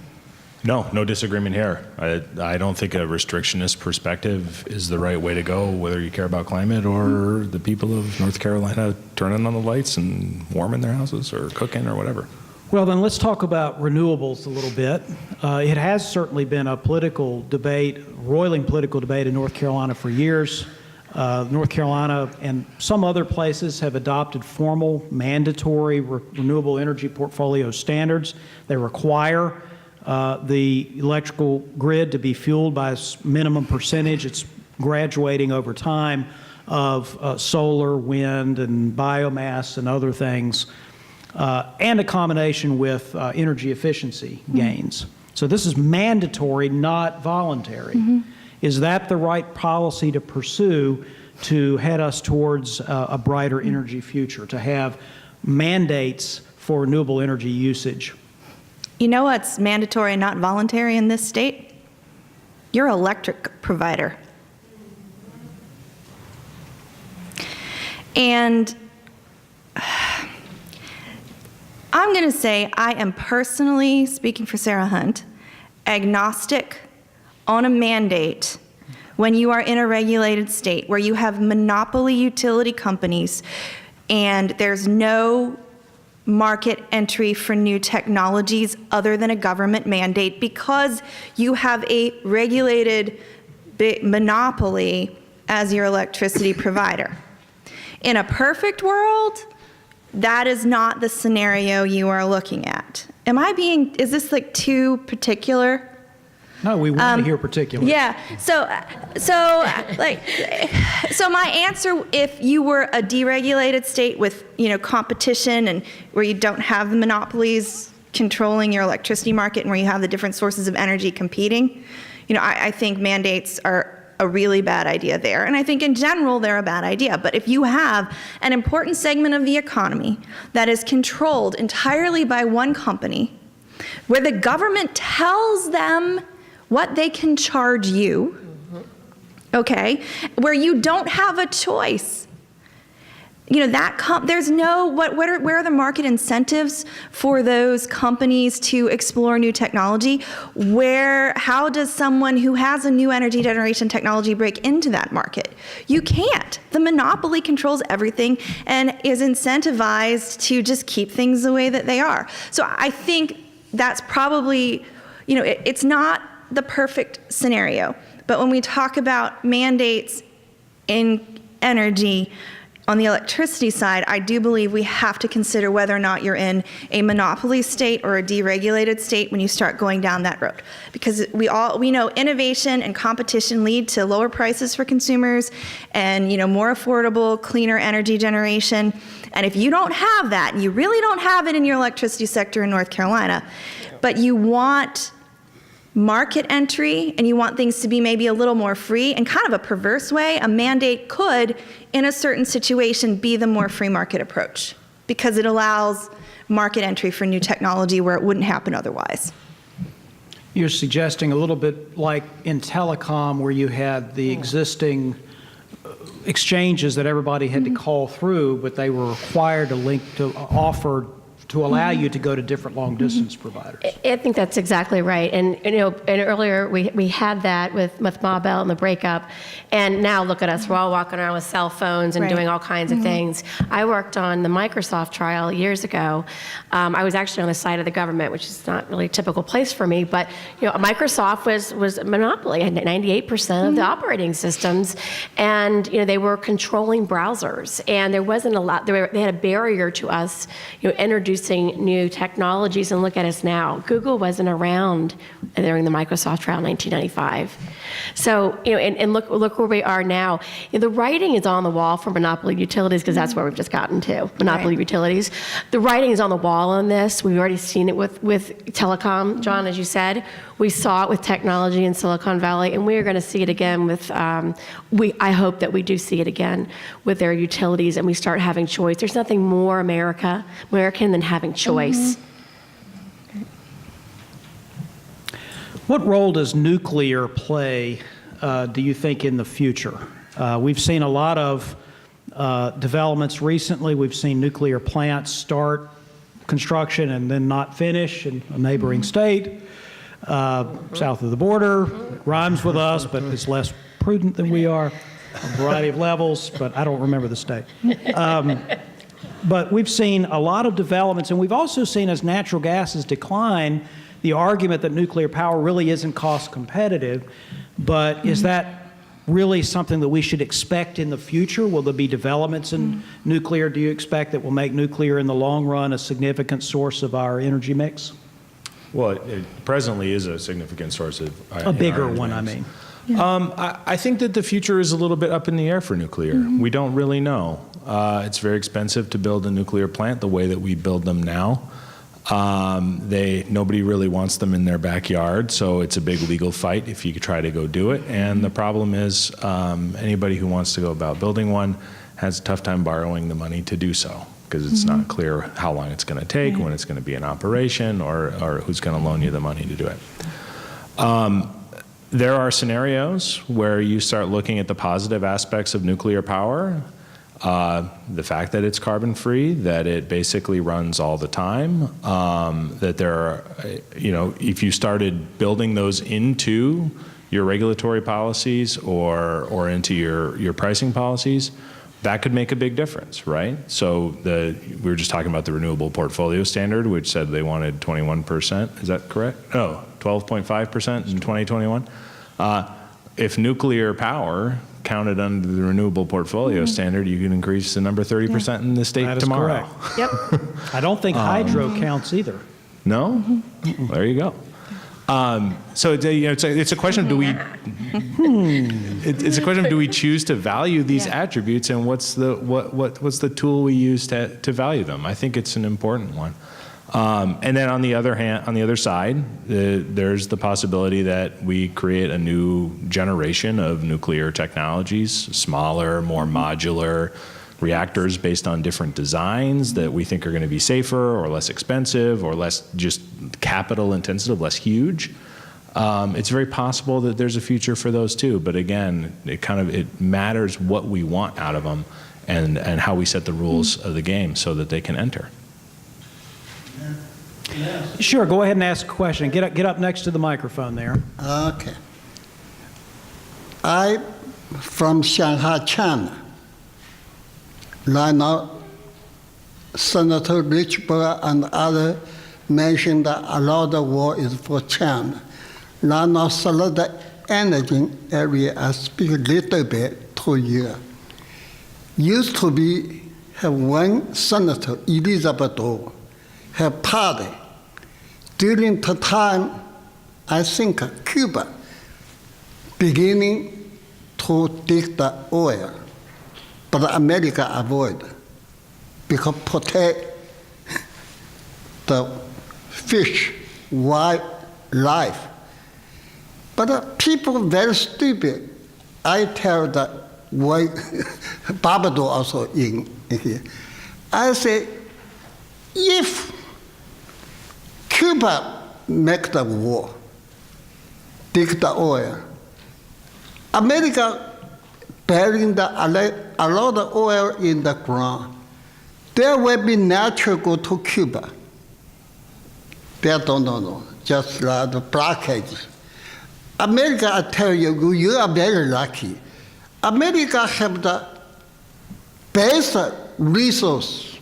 No disagreement here. I don't think a restrictionist perspective is the right way to go, whether you care about climate or the people of North Carolina turning on the lights and warming their houses or cooking or whatever. Well, then let's talk about renewables a little bit. It has certainly been a political debate, roiling political debate in North Carolina for years. North Carolina and some other places have adopted formal, mandatory renewable energy portfolio standards. They require the electrical grid to be fueled by a minimum percentage. It's graduating over time of solar, wind, and biomass and other things, and a combination with energy efficiency gains. So this is mandatory, not voluntary. Is that the right policy to pursue to head us towards a brighter energy future, to have mandates for renewable energy usage? You know what's mandatory and not voluntary in this state? Your electric provider. And I'm going to say I am personally, speaking for Sarah Hunt, agnostic on a mandate when you are in a regulated state where you have monopoly utility companies and there's no market entry for new technologies other than a government mandate because you have a regulated monopoly as your electricity provider. In a perfect world, that is not the scenario you are looking at. Is this like too particular? No, we want to hear particulars. Yeah. So my answer, if you were a deregulated state with, competition and where you don't have the monopolies controlling your electricity market and where you have the different sources of energy competing, I think mandates are a really bad idea there. And I think in general, they're a bad idea. But if you have an important segment of the economy that is controlled entirely by one company, where the government tells them what they can charge you, okay, where you don't have a choice. There's no, where are the market incentives for those companies to explore new technology? How does someone who has a new energy generation technology break into that market? You can't. The monopoly controls everything and is incentivized to just keep things the way that they are. So I think that's probably, it's not the perfect scenario. But when we talk about mandates in energy. On the electricity side, I do believe we have to consider whether or not you're in a monopoly state or a deregulated state when you start going down that road. Because we know innovation and competition lead to lower prices for consumers and, more affordable, cleaner energy generation. And if you don't have that, and you really don't have it in your electricity sector in North Carolina, but you want market entry and you want things to be maybe a little more free, in kind of a perverse way, a mandate could, in a certain situation, be the more free market approach, because it allows market entry for new technology where it wouldn't happen otherwise. You're suggesting a little bit like in telecom, where you had the existing exchanges that everybody had to call through, but they were required to offer to allow you to go to different long-distance providers. I think that's exactly right. And earlier we had that with Ma Bell and the breakup, and now look at us. We're all walking around with cell phones and Right. doing all kinds of things. I worked on the Microsoft trial years ago. I was actually on the side of the government, which is not really a typical place for me, but Microsoft was a monopoly, had 98% of the operating systems, and they were controlling browsers, and there wasn't a lot. They had a barrier to us, introducing new technologies, and look at us now. Google wasn't around during the Microsoft trial in 1995. So, and look where we are now. The writing is on the wall for monopoly utilities, because that's where we've just gotten to, monopoly utilities. The writing is on the wall on this. We've already seen it with telecom, John, as you said. We saw it with technology in Silicon Valley, and we are going to see it again with, I hope that we do see it again with their utilities, and we start having choice. There's nothing more American than having choice. What role does nuclear play, do you think, in the future? We've seen a lot of developments recently. We've seen nuclear plants start construction and then not finish in a neighboring state, south of the border. It rhymes with us, but it's less prudent than we are on a variety of levels, but I don't remember the state. But we've seen a lot of developments, and we've also seen, as natural gases decline, the argument that nuclear power really isn't cost competitive. But is that really something that we should expect in the future? Will there be developments in nuclear, do you expect, that will make nuclear in the long run a significant source of our energy mix? Well, it presently is a significant source of A bigger one, I mean. I think that the future is a little bit up in the air for nuclear. We don't really know. It's very expensive to build a nuclear plant the way that we build them now. Nobody really wants them in their backyard, so it's a big legal fight if you try to go do it. And the problem is anybody who wants to go about building one has a tough time borrowing the money to do so, because it's not clear how long it's going to take, when it's going to be in operation, or who's going to loan you the money to do it. There are scenarios where you start looking at the positive aspects of nuclear power. The fact that it's carbon-free, that it basically runs all the time, that there are, if you started building those into your regulatory policies or into your pricing policies, that could make a big difference, right? So we were just talking about the renewable portfolio standard, which said they wanted 21%. Is that correct? No, 12.5% in 2021. If nuclear power counted under the renewable portfolio standard, you can increase the number 30% in the state tomorrow. That is correct. Yep. I don't think hydro counts either. No? There you go. So it's a question of do we it's a question of do we choose to value these attributes, and what's the tool we use to value them? I think it's an important one. And then on the other side, there's the possibility that we create a new generation of nuclear technologies, smaller, more modular reactors based on different designs that we think are going to be safer or less expensive or less just capital intensive, less huge. It's very possible that there's a future for those too. But again, it matters what we want out of them and how we set the rules of the game so that they can enter. Sure, go ahead and ask a question. Get up next to the microphone there. Okay. I'm from Shanghai, China. Right now, Senator Richburg and others mentioned that a lot of war is for China. Right now, solar energy area, I speak a little bit, 2 years. Used to be have one senator, Elizabeth Dole, have party. During the time, I think Cuba beginning to dig the oil, but America avoid because protect the fish, wildlife. But people very stupid. I tell the way Barbados also in here. I say, if Cuba make the war, dig the oil, America burying a lot of oil in the ground, there will be natural go to Cuba. They don't know, just like the blockage. America, I tell you, you are very lucky. America have the best resource,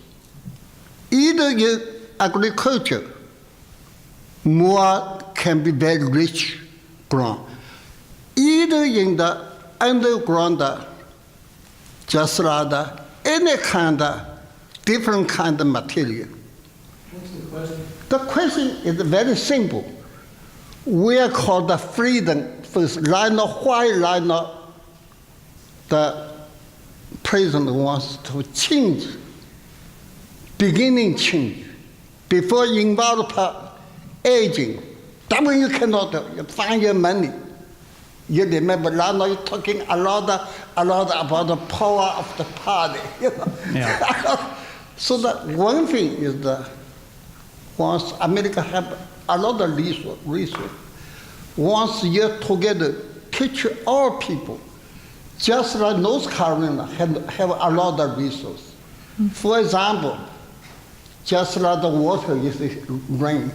either in agriculture, more can be very rich ground, either in the underground, just like any kind of different kind of material. What's the question? The question is very simple. We are called the freedom first. Right now, why right now the president wants to change, beginning change, before involve aging. That way you cannot you find your money. You remember right now you're talking a lot about the power of the party. You know? Yeah. So that one thing is that once America have a lot of resource, once you're together, teach all people, just like North Carolina have a lot of resource. For example, just like the water is rain,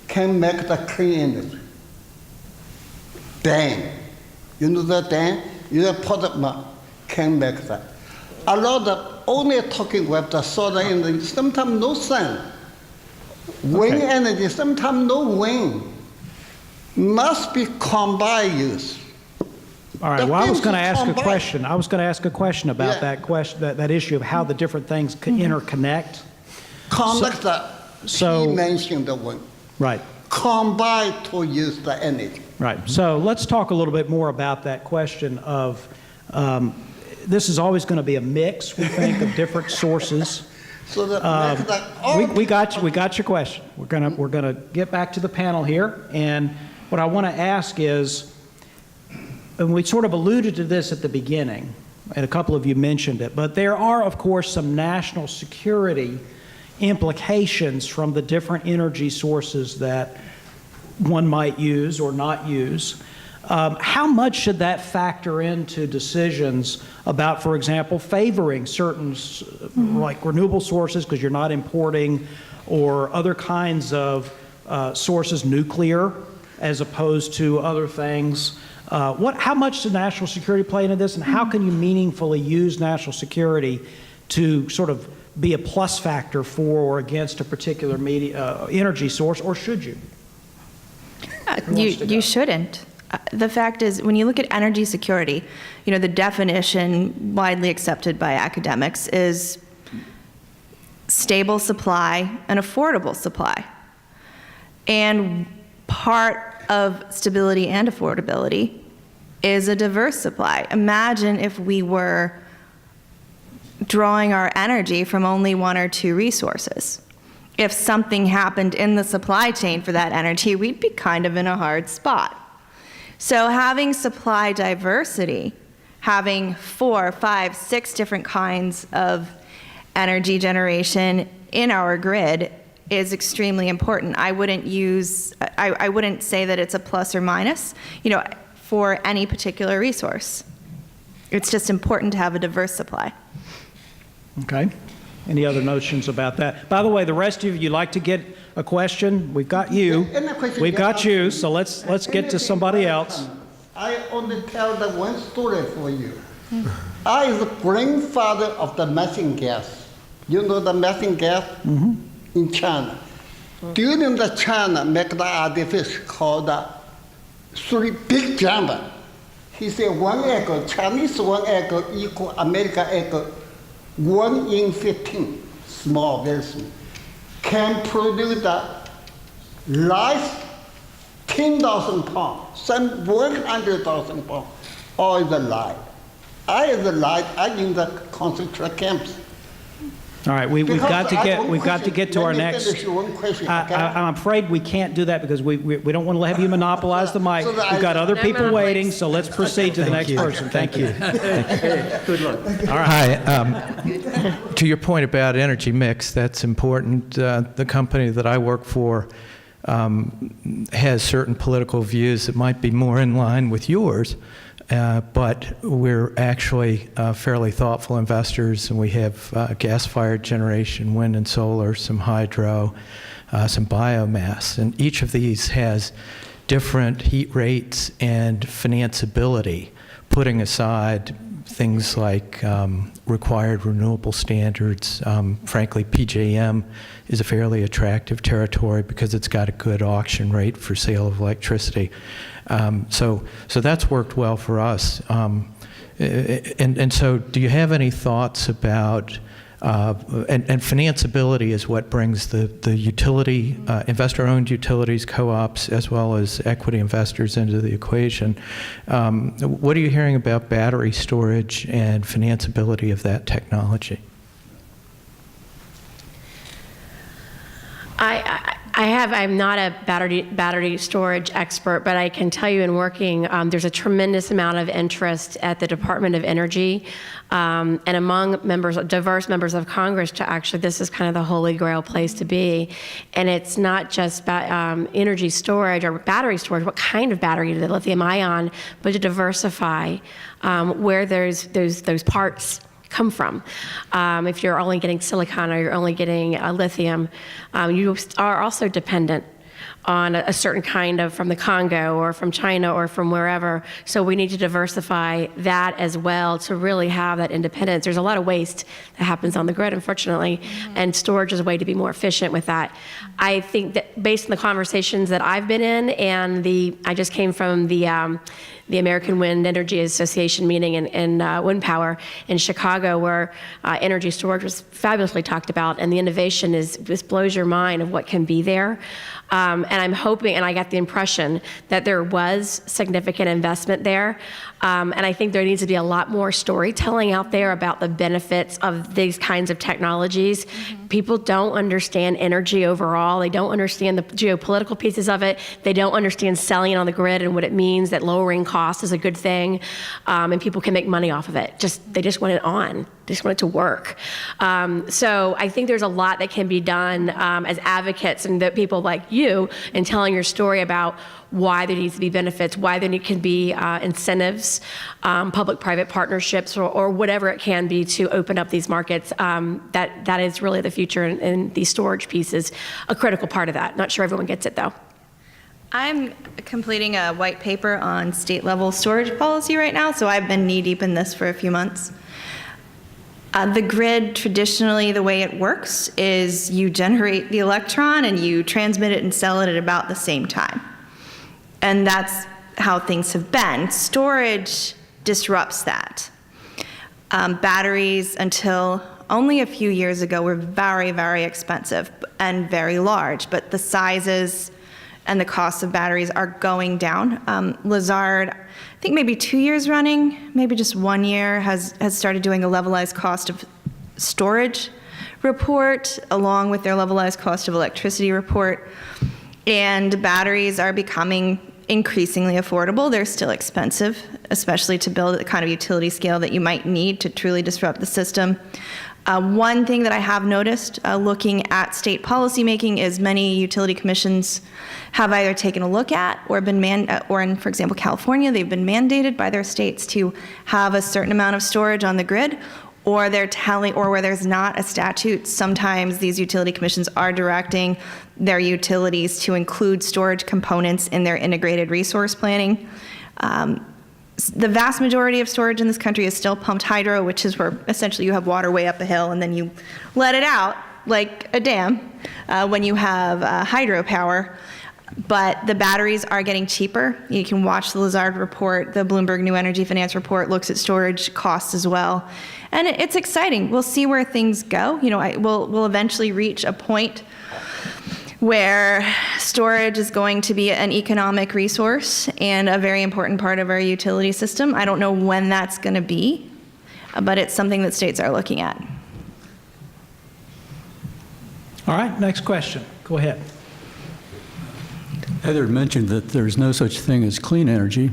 can make the clean energy. Dam, you know the dam, you put it, can make that. A lot of only talking about the solar energy, sometimes no sun. Wind energy, sometimes no wind. Must be combined use. All right, well, I was going to ask a question. I was going to ask a question about that issue of how the different things could interconnect. Connect so- he mentioned the one. Right. Combine to use the energy. Right. So let's talk a little bit more about that question of this is always going to be a mix, we think, of different sources. So that make that all We got your question. We're gonna get back to the panel here, and what I want to ask is, and we sort of alluded to this at the beginning, and a couple of you mentioned it, but there are, of course, some national security implications from the different energy sources that one might use or not use. How much should that factor into decisions about, for example, favoring certain like renewable sources because you're not importing, or other kinds of sources, nuclear, as opposed to other things? How much does national security play into this, and how can you meaningfully use national security to sort of be a plus factor for or against a particular energy source, or should you? You shouldn't. The fact is, when you look at energy security, the definition widely accepted by academics is stable supply and affordable supply. And part of stability and affordability is a diverse supply. Imagine if we were drawing our energy from only one or two resources. If something happened in the supply chain for that energy, we'd be kind of in a hard spot. So having supply diversity, having 4, 5, 6 different kinds of energy generation in our grid is extremely important. I wouldn't say that it's a plus or minus, for any particular resource. It's just important to have a diverse supply. Okay. Any other notions about that? By the way, the rest of you like to get a question? We've got you. We've got you, so let's get to somebody else. I only tell the one story for you. I is the grandfather of the methane gas. You know the methane gas in China. During the China make the artifice called the 3 big jumper. He said 1 acre, Chinese 1 acre equal American acre 1 in 15, small, very small, can produce the rice 10,000 pounds, some 100,000 pounds. All is a lie. I is a lie. I in the concentration camps. All right, we've got to Because get to our let me next. finish one question, okay? I'm afraid we can't do that because we don't want to have you monopolize the mic. So that We've got other No people monopolies. waiting, so let's proceed to the next person. Thank you. Hi. To your point about energy mix, that's important. The company that I work for has certain political views that might be more in line with yours, but we're actually fairly thoughtful investors, and we have gas-fired generation, wind and solar, some hydro, some biomass, and each of these has different heat rates and financeability, putting aside things like required renewable standards. Frankly, PJM is a fairly attractive territory because it's got a good auction rate for sale of electricity. So that's worked well for us. And so do you have any thoughts about, and financeability is what brings the utility, investor-owned utilities, co-ops, as well as equity investors into the equation. What are you hearing about battery storage and financeability of that technology? I'm not a battery storage expert, but I can tell you in working, there's a tremendous amount of interest at the Department of Energy and among diverse members of Congress to actually, this is kind of the holy grail place to be. And it's not just energy storage or battery storage, what kind of battery, the lithium ion, but to diversify where those parts come from. If you're only getting silicon or you're only getting lithium, you are also dependent on a certain kind of from the Congo or from China or from wherever. So we need to diversify that as well to really have that independence. There's a lot of waste that happens on the grid, unfortunately, and storage is a way to be more efficient with that. I think that based on the conversations that I've been in, and I just came from the American Wind Energy Association meeting in wind power in Chicago, where energy storage was fabulously talked about, and the innovation just blows your mind of what can be there. And I'm hoping, and I got the impression that there was significant investment there. And I think there needs to be a lot more storytelling out there about the benefits of these kinds of technologies. People don't understand energy overall. They don't understand the geopolitical pieces of it. They don't understand selling it on the grid and what it means, that lowering costs is a good thing, and people can make money off of it. They just want it on. They just want it to work. So I think there's a lot that can be done as advocates and that people like you in telling your story about why there needs to be benefits, why there can be incentives, public-private partnerships, or whatever it can be to open up these markets. That is really the future, and these storage pieces, a critical part of that. Not sure everyone gets it, though. I'm completing a white paper on state-level storage policy right now, so I've been knee-deep in this for a few months. The grid, traditionally, the way it works is you generate the electron and you transmit it and sell it at about the same time. And that's how things have been. Storage disrupts that. Batteries, until only a few years ago, were very, very expensive and very large, but the sizes and the costs of batteries are going down. Lazard, I think maybe 2 years running, maybe just 1 year, has started doing a levelized cost of storage report along with their levelized cost of electricity report. And batteries are becoming increasingly affordable. They're still expensive, especially to build at the kind of utility scale that you might need to truly disrupt the system. One thing that I have noticed looking at state policymaking is many utility commissions have either taken a look at or been or in, for example, California, they've been mandated by their states to have a certain amount of storage on the grid, or they're telling, or where there's not a statute, sometimes these utility commissions are directing their utilities to include storage components in their integrated resource planning. The vast majority of storage in this country is still pumped hydro, which is where essentially you have water way up a hill and then you let it out like a dam when you have hydropower. but the batteries are getting cheaper. You can watch the Lazard report. The Bloomberg New Energy Finance report looks at storage costs as well. And it's exciting. We'll see where things go. You know, we'll eventually reach a point where storage is going to be an economic resource and a very important part of our utility system. I don't know when that's going to be, but it's something that states are looking at. All right, next question. Go ahead. Heather mentioned that there's no such thing as clean energy.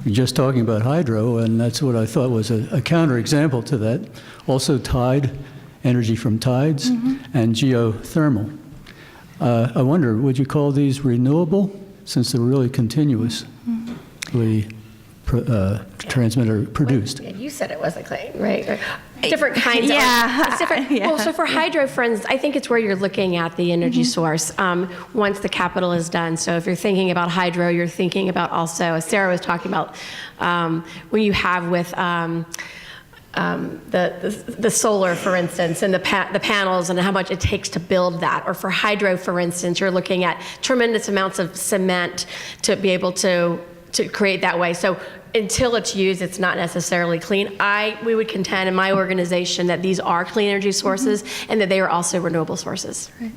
You're just talking about hydro, and that's what I thought was a counterexample to that. Also tide, energy from tides, and geothermal. I wonder, would you call these renewable, since they're really continuously transmitted or produced? Yeah, you said it wasn't clean, right? Different kinds Yeah. of, it's different. Yeah. Well, so for hydro, for instance, I think it's where you're looking at the energy source once the capital is done. So if you're thinking about hydro, you're thinking about also, as Sarah was talking about, when you have with the solar, for instance, and the panels and how much it takes to build that. Or for hydro, for instance, you're looking at tremendous amounts of cement to be able to create that way. So until it's used, it's not necessarily clean. We would contend in my organization that these are clean energy sources and that they are also renewable sources. Right.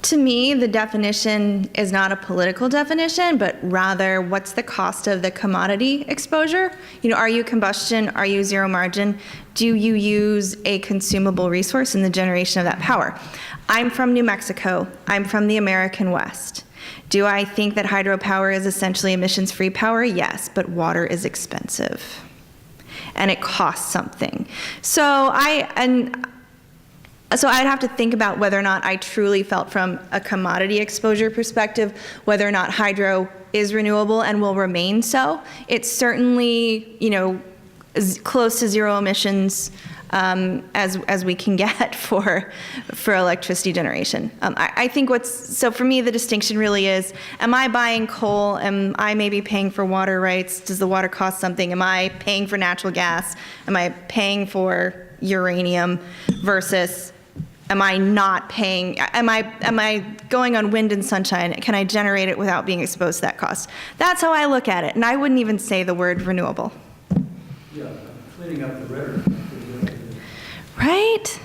To me, the definition is not a political definition, but rather what's the cost of the commodity exposure? You know, are you combustion? Are you zero margin? Do you use a consumable resource in the generation of that power? I'm from New Mexico. I'm from the American West. Do I think that hydropower is essentially emissions-free power? Yes, but water is expensive, and it costs something. So I'd have to think about whether or not I truly felt from a commodity exposure perspective, whether or not hydro is renewable and will remain so. It's certainly, you know, as close to zero emissions as we can get for electricity generation. I think so for me, the distinction really is, am I buying coal? Am I maybe paying for water rights? Does the water cost something? Am I paying for natural gas? Am I paying for uranium versus am I not paying? Am I going on wind and sunshine? Can I generate it without being exposed to that cost? That's how I look at it, and I wouldn't even say the word renewable. Yeah, cleaning up the rhetoric. Right?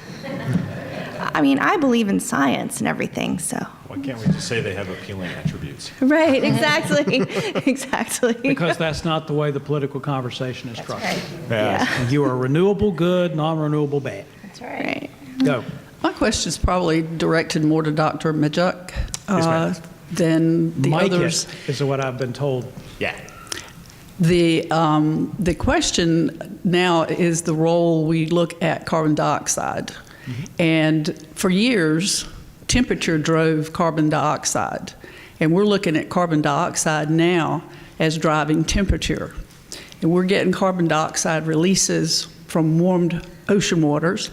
I mean, I believe in science and everything, so. Why can't we just say they have appealing attributes? Right, exactly, exactly. Because that's not the way the political conversation is structured. Yeah. You are renewable good, non-renewable bad. That's right. Go. My question is probably directed more to Dr. Majuk than the Mike others. is what I've been told. Yeah. The question now is the role we look at carbon dioxide. And for years, temperature drove carbon dioxide. And we're looking at carbon dioxide now as driving temperature. And we're getting carbon dioxide releases from warmed ocean waters.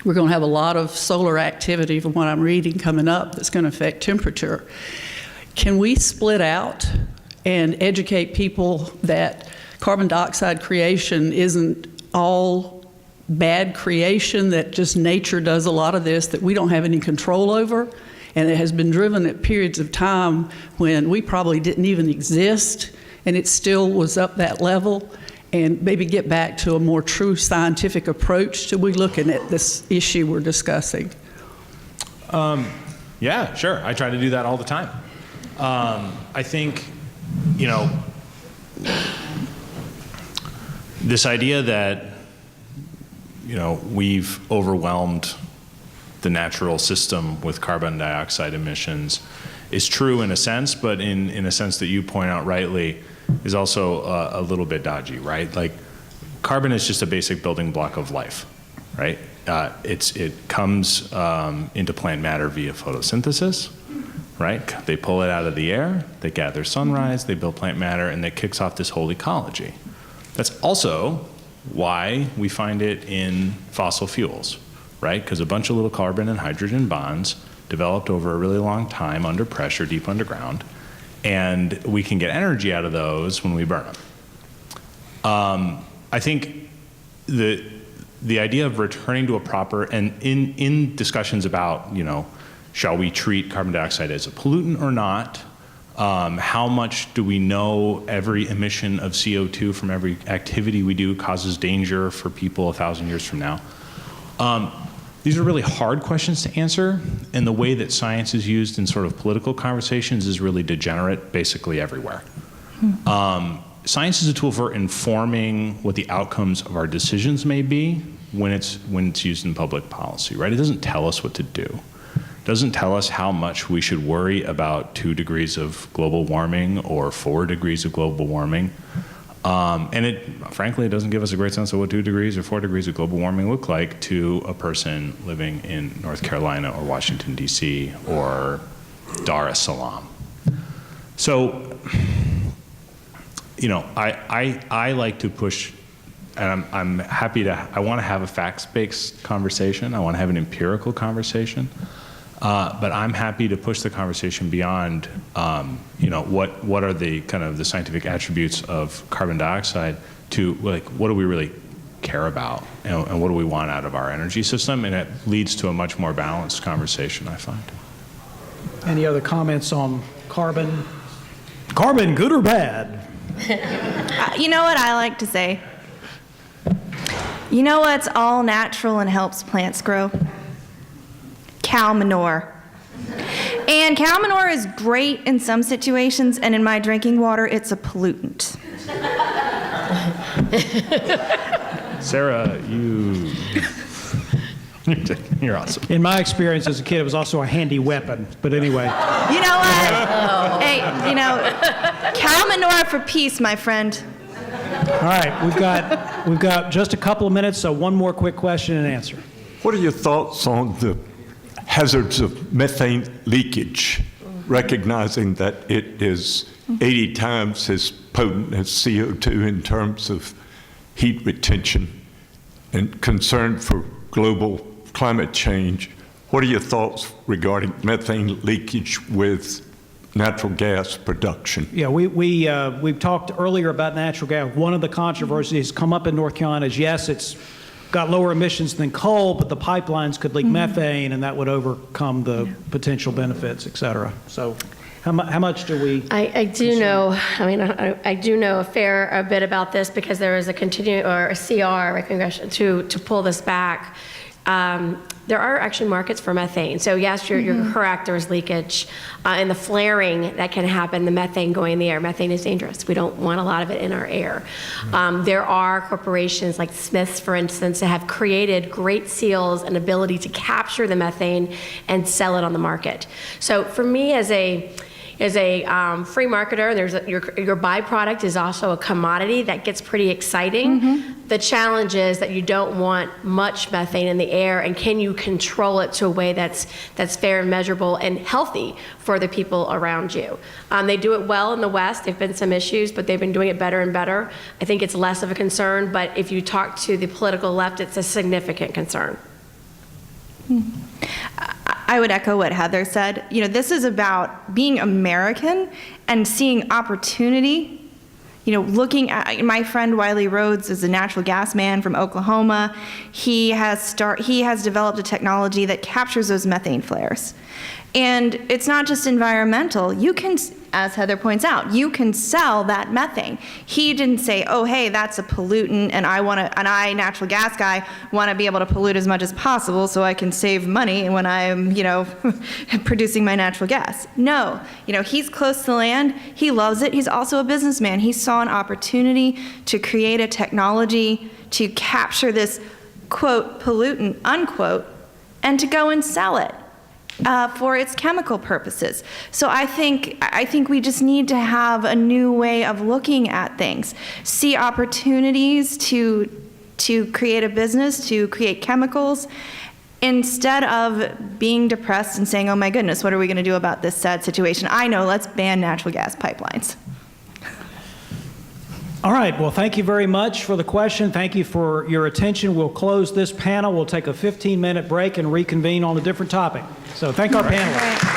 We're going to have a lot of solar activity, from what I'm reading, coming up that's going to affect temperature. Can we split out and educate people that carbon dioxide creation isn't all bad creation, that just nature does a lot of this, that we don't have any control over, and it has been driven at periods of time when we probably didn't even exist, and it still was up that level, and maybe get back to a more true scientific approach to we looking at this issue we're discussing? Yeah, sure. I try to do that all the time. I think, you know, this idea that, you know, we've overwhelmed the natural system with carbon dioxide emissions is true in a sense, but in a sense that you point out rightly is also a little bit dodgy, right? Like, carbon is just a basic building block of life, right? It comes into plant matter via photosynthesis, right? They pull it out of the air, they gather sunrise, they build plant matter, and that kicks off this whole ecology. That's also why we find it in fossil fuels, right? Because a bunch of little carbon and hydrogen bonds developed over a really long time under pressure deep underground, and we can get energy out of those when we burn them. I think the idea of returning to a proper, and in discussions about, you know, shall we treat carbon dioxide as a pollutant or not, How much do we know every emission of CO2 from every activity we do causes danger for people 1,000 years from now? These are really hard questions to answer, and the way that science is used in sort of political conversations is really degenerate basically everywhere. Science is a tool for informing what the outcomes of our decisions may be when it's used in public policy, right? It doesn't tell us what to do. It doesn't tell us how much we should worry about 2 degrees of global warming or 4 degrees of global warming. And frankly, it doesn't give us a great sense of what 2 degrees or 4 degrees of global warming look like to a person living in North Carolina or Washington, D.C. or Dar es Salaam. So, you know, I like to push, and I'm happy to, I want to have a facts-based conversation. I want to have an empirical conversation. But I'm happy to push the conversation beyond, you know, what are the kind of the scientific attributes of carbon dioxide to, like, what do we really care about, and what do we want out of our energy system? And it leads to a much more balanced conversation, I find. Any other comments on carbon? Carbon, good or bad? You know what I like to say? You know what's all natural and helps plants grow? Cow manure. And cow manure is great in some situations, and in my drinking water, it's a pollutant. Sarah, you're awesome. In my experience as a kid, it was also a handy weapon. But anyway. You know what? Hey, you know, cow manure for peace, my friend. All right, we've got just a couple of minutes, so one more quick question and answer. What are your thoughts on the hazards of methane leakage, recognizing that it is 80 times as potent as CO2 in terms of heat retention, and concern for global climate change? What are your thoughts regarding methane leakage with natural gas production? Yeah, we've talked earlier about natural gas. One of the controversies come up in North Carolina is, yes, it's got lower emissions than coal, but the pipelines could leak methane, and that would overcome the potential benefits, et cetera. So how much do we? I do know, I mean, I do know a bit about this because there is a CR, right, to pull this back. There are actually markets for methane. So yes, you're correct, there was leakage. And the flaring that can happen, the methane going in the air. Methane is dangerous. We don't want a lot of it in our air. There are corporations like Smiths, for instance, that have created great seals and ability to capture the methane and sell it on the market. So for me as a free marketer, your byproduct is also a commodity that gets pretty exciting. The challenge is that you don't want much methane in the air, and can you control it to a way that's fair and measurable and healthy for the people around you? They do it well in the West. There've been some issues, but they've been doing it better and better. I think it's less of a concern, but if you talk to the political left, it's a significant concern. I would echo what Heather said. You know, this is about being American and seeing opportunity. You know, looking at my friend Wiley Rhodes is a natural gas man from Oklahoma. He has developed a technology that captures those methane flares. And it's not just environmental. You can, as Heather points out, you can sell that methane. He didn't say, oh, hey, that's a pollutant, and I, natural gas guy, want to be able to pollute as much as possible so I can save money when I'm, you know, producing my natural gas. No, you know, he's close to the land. He loves it. He's also a businessman. He saw an opportunity to create a technology to capture this, quote, pollutant, unquote, and to go and sell it. For its chemical purposes. So I think we just need to have a new way of looking at things. See opportunities to create a business, to create chemicals, instead of being depressed and saying, oh my goodness, what are we going to do about this sad situation? I know, let's ban natural gas pipelines. All right, well, thank you very much for the question. Thank you for your attention. We'll close this panel. We'll take a 15-minute break and reconvene on a different topic. So thank our panelists.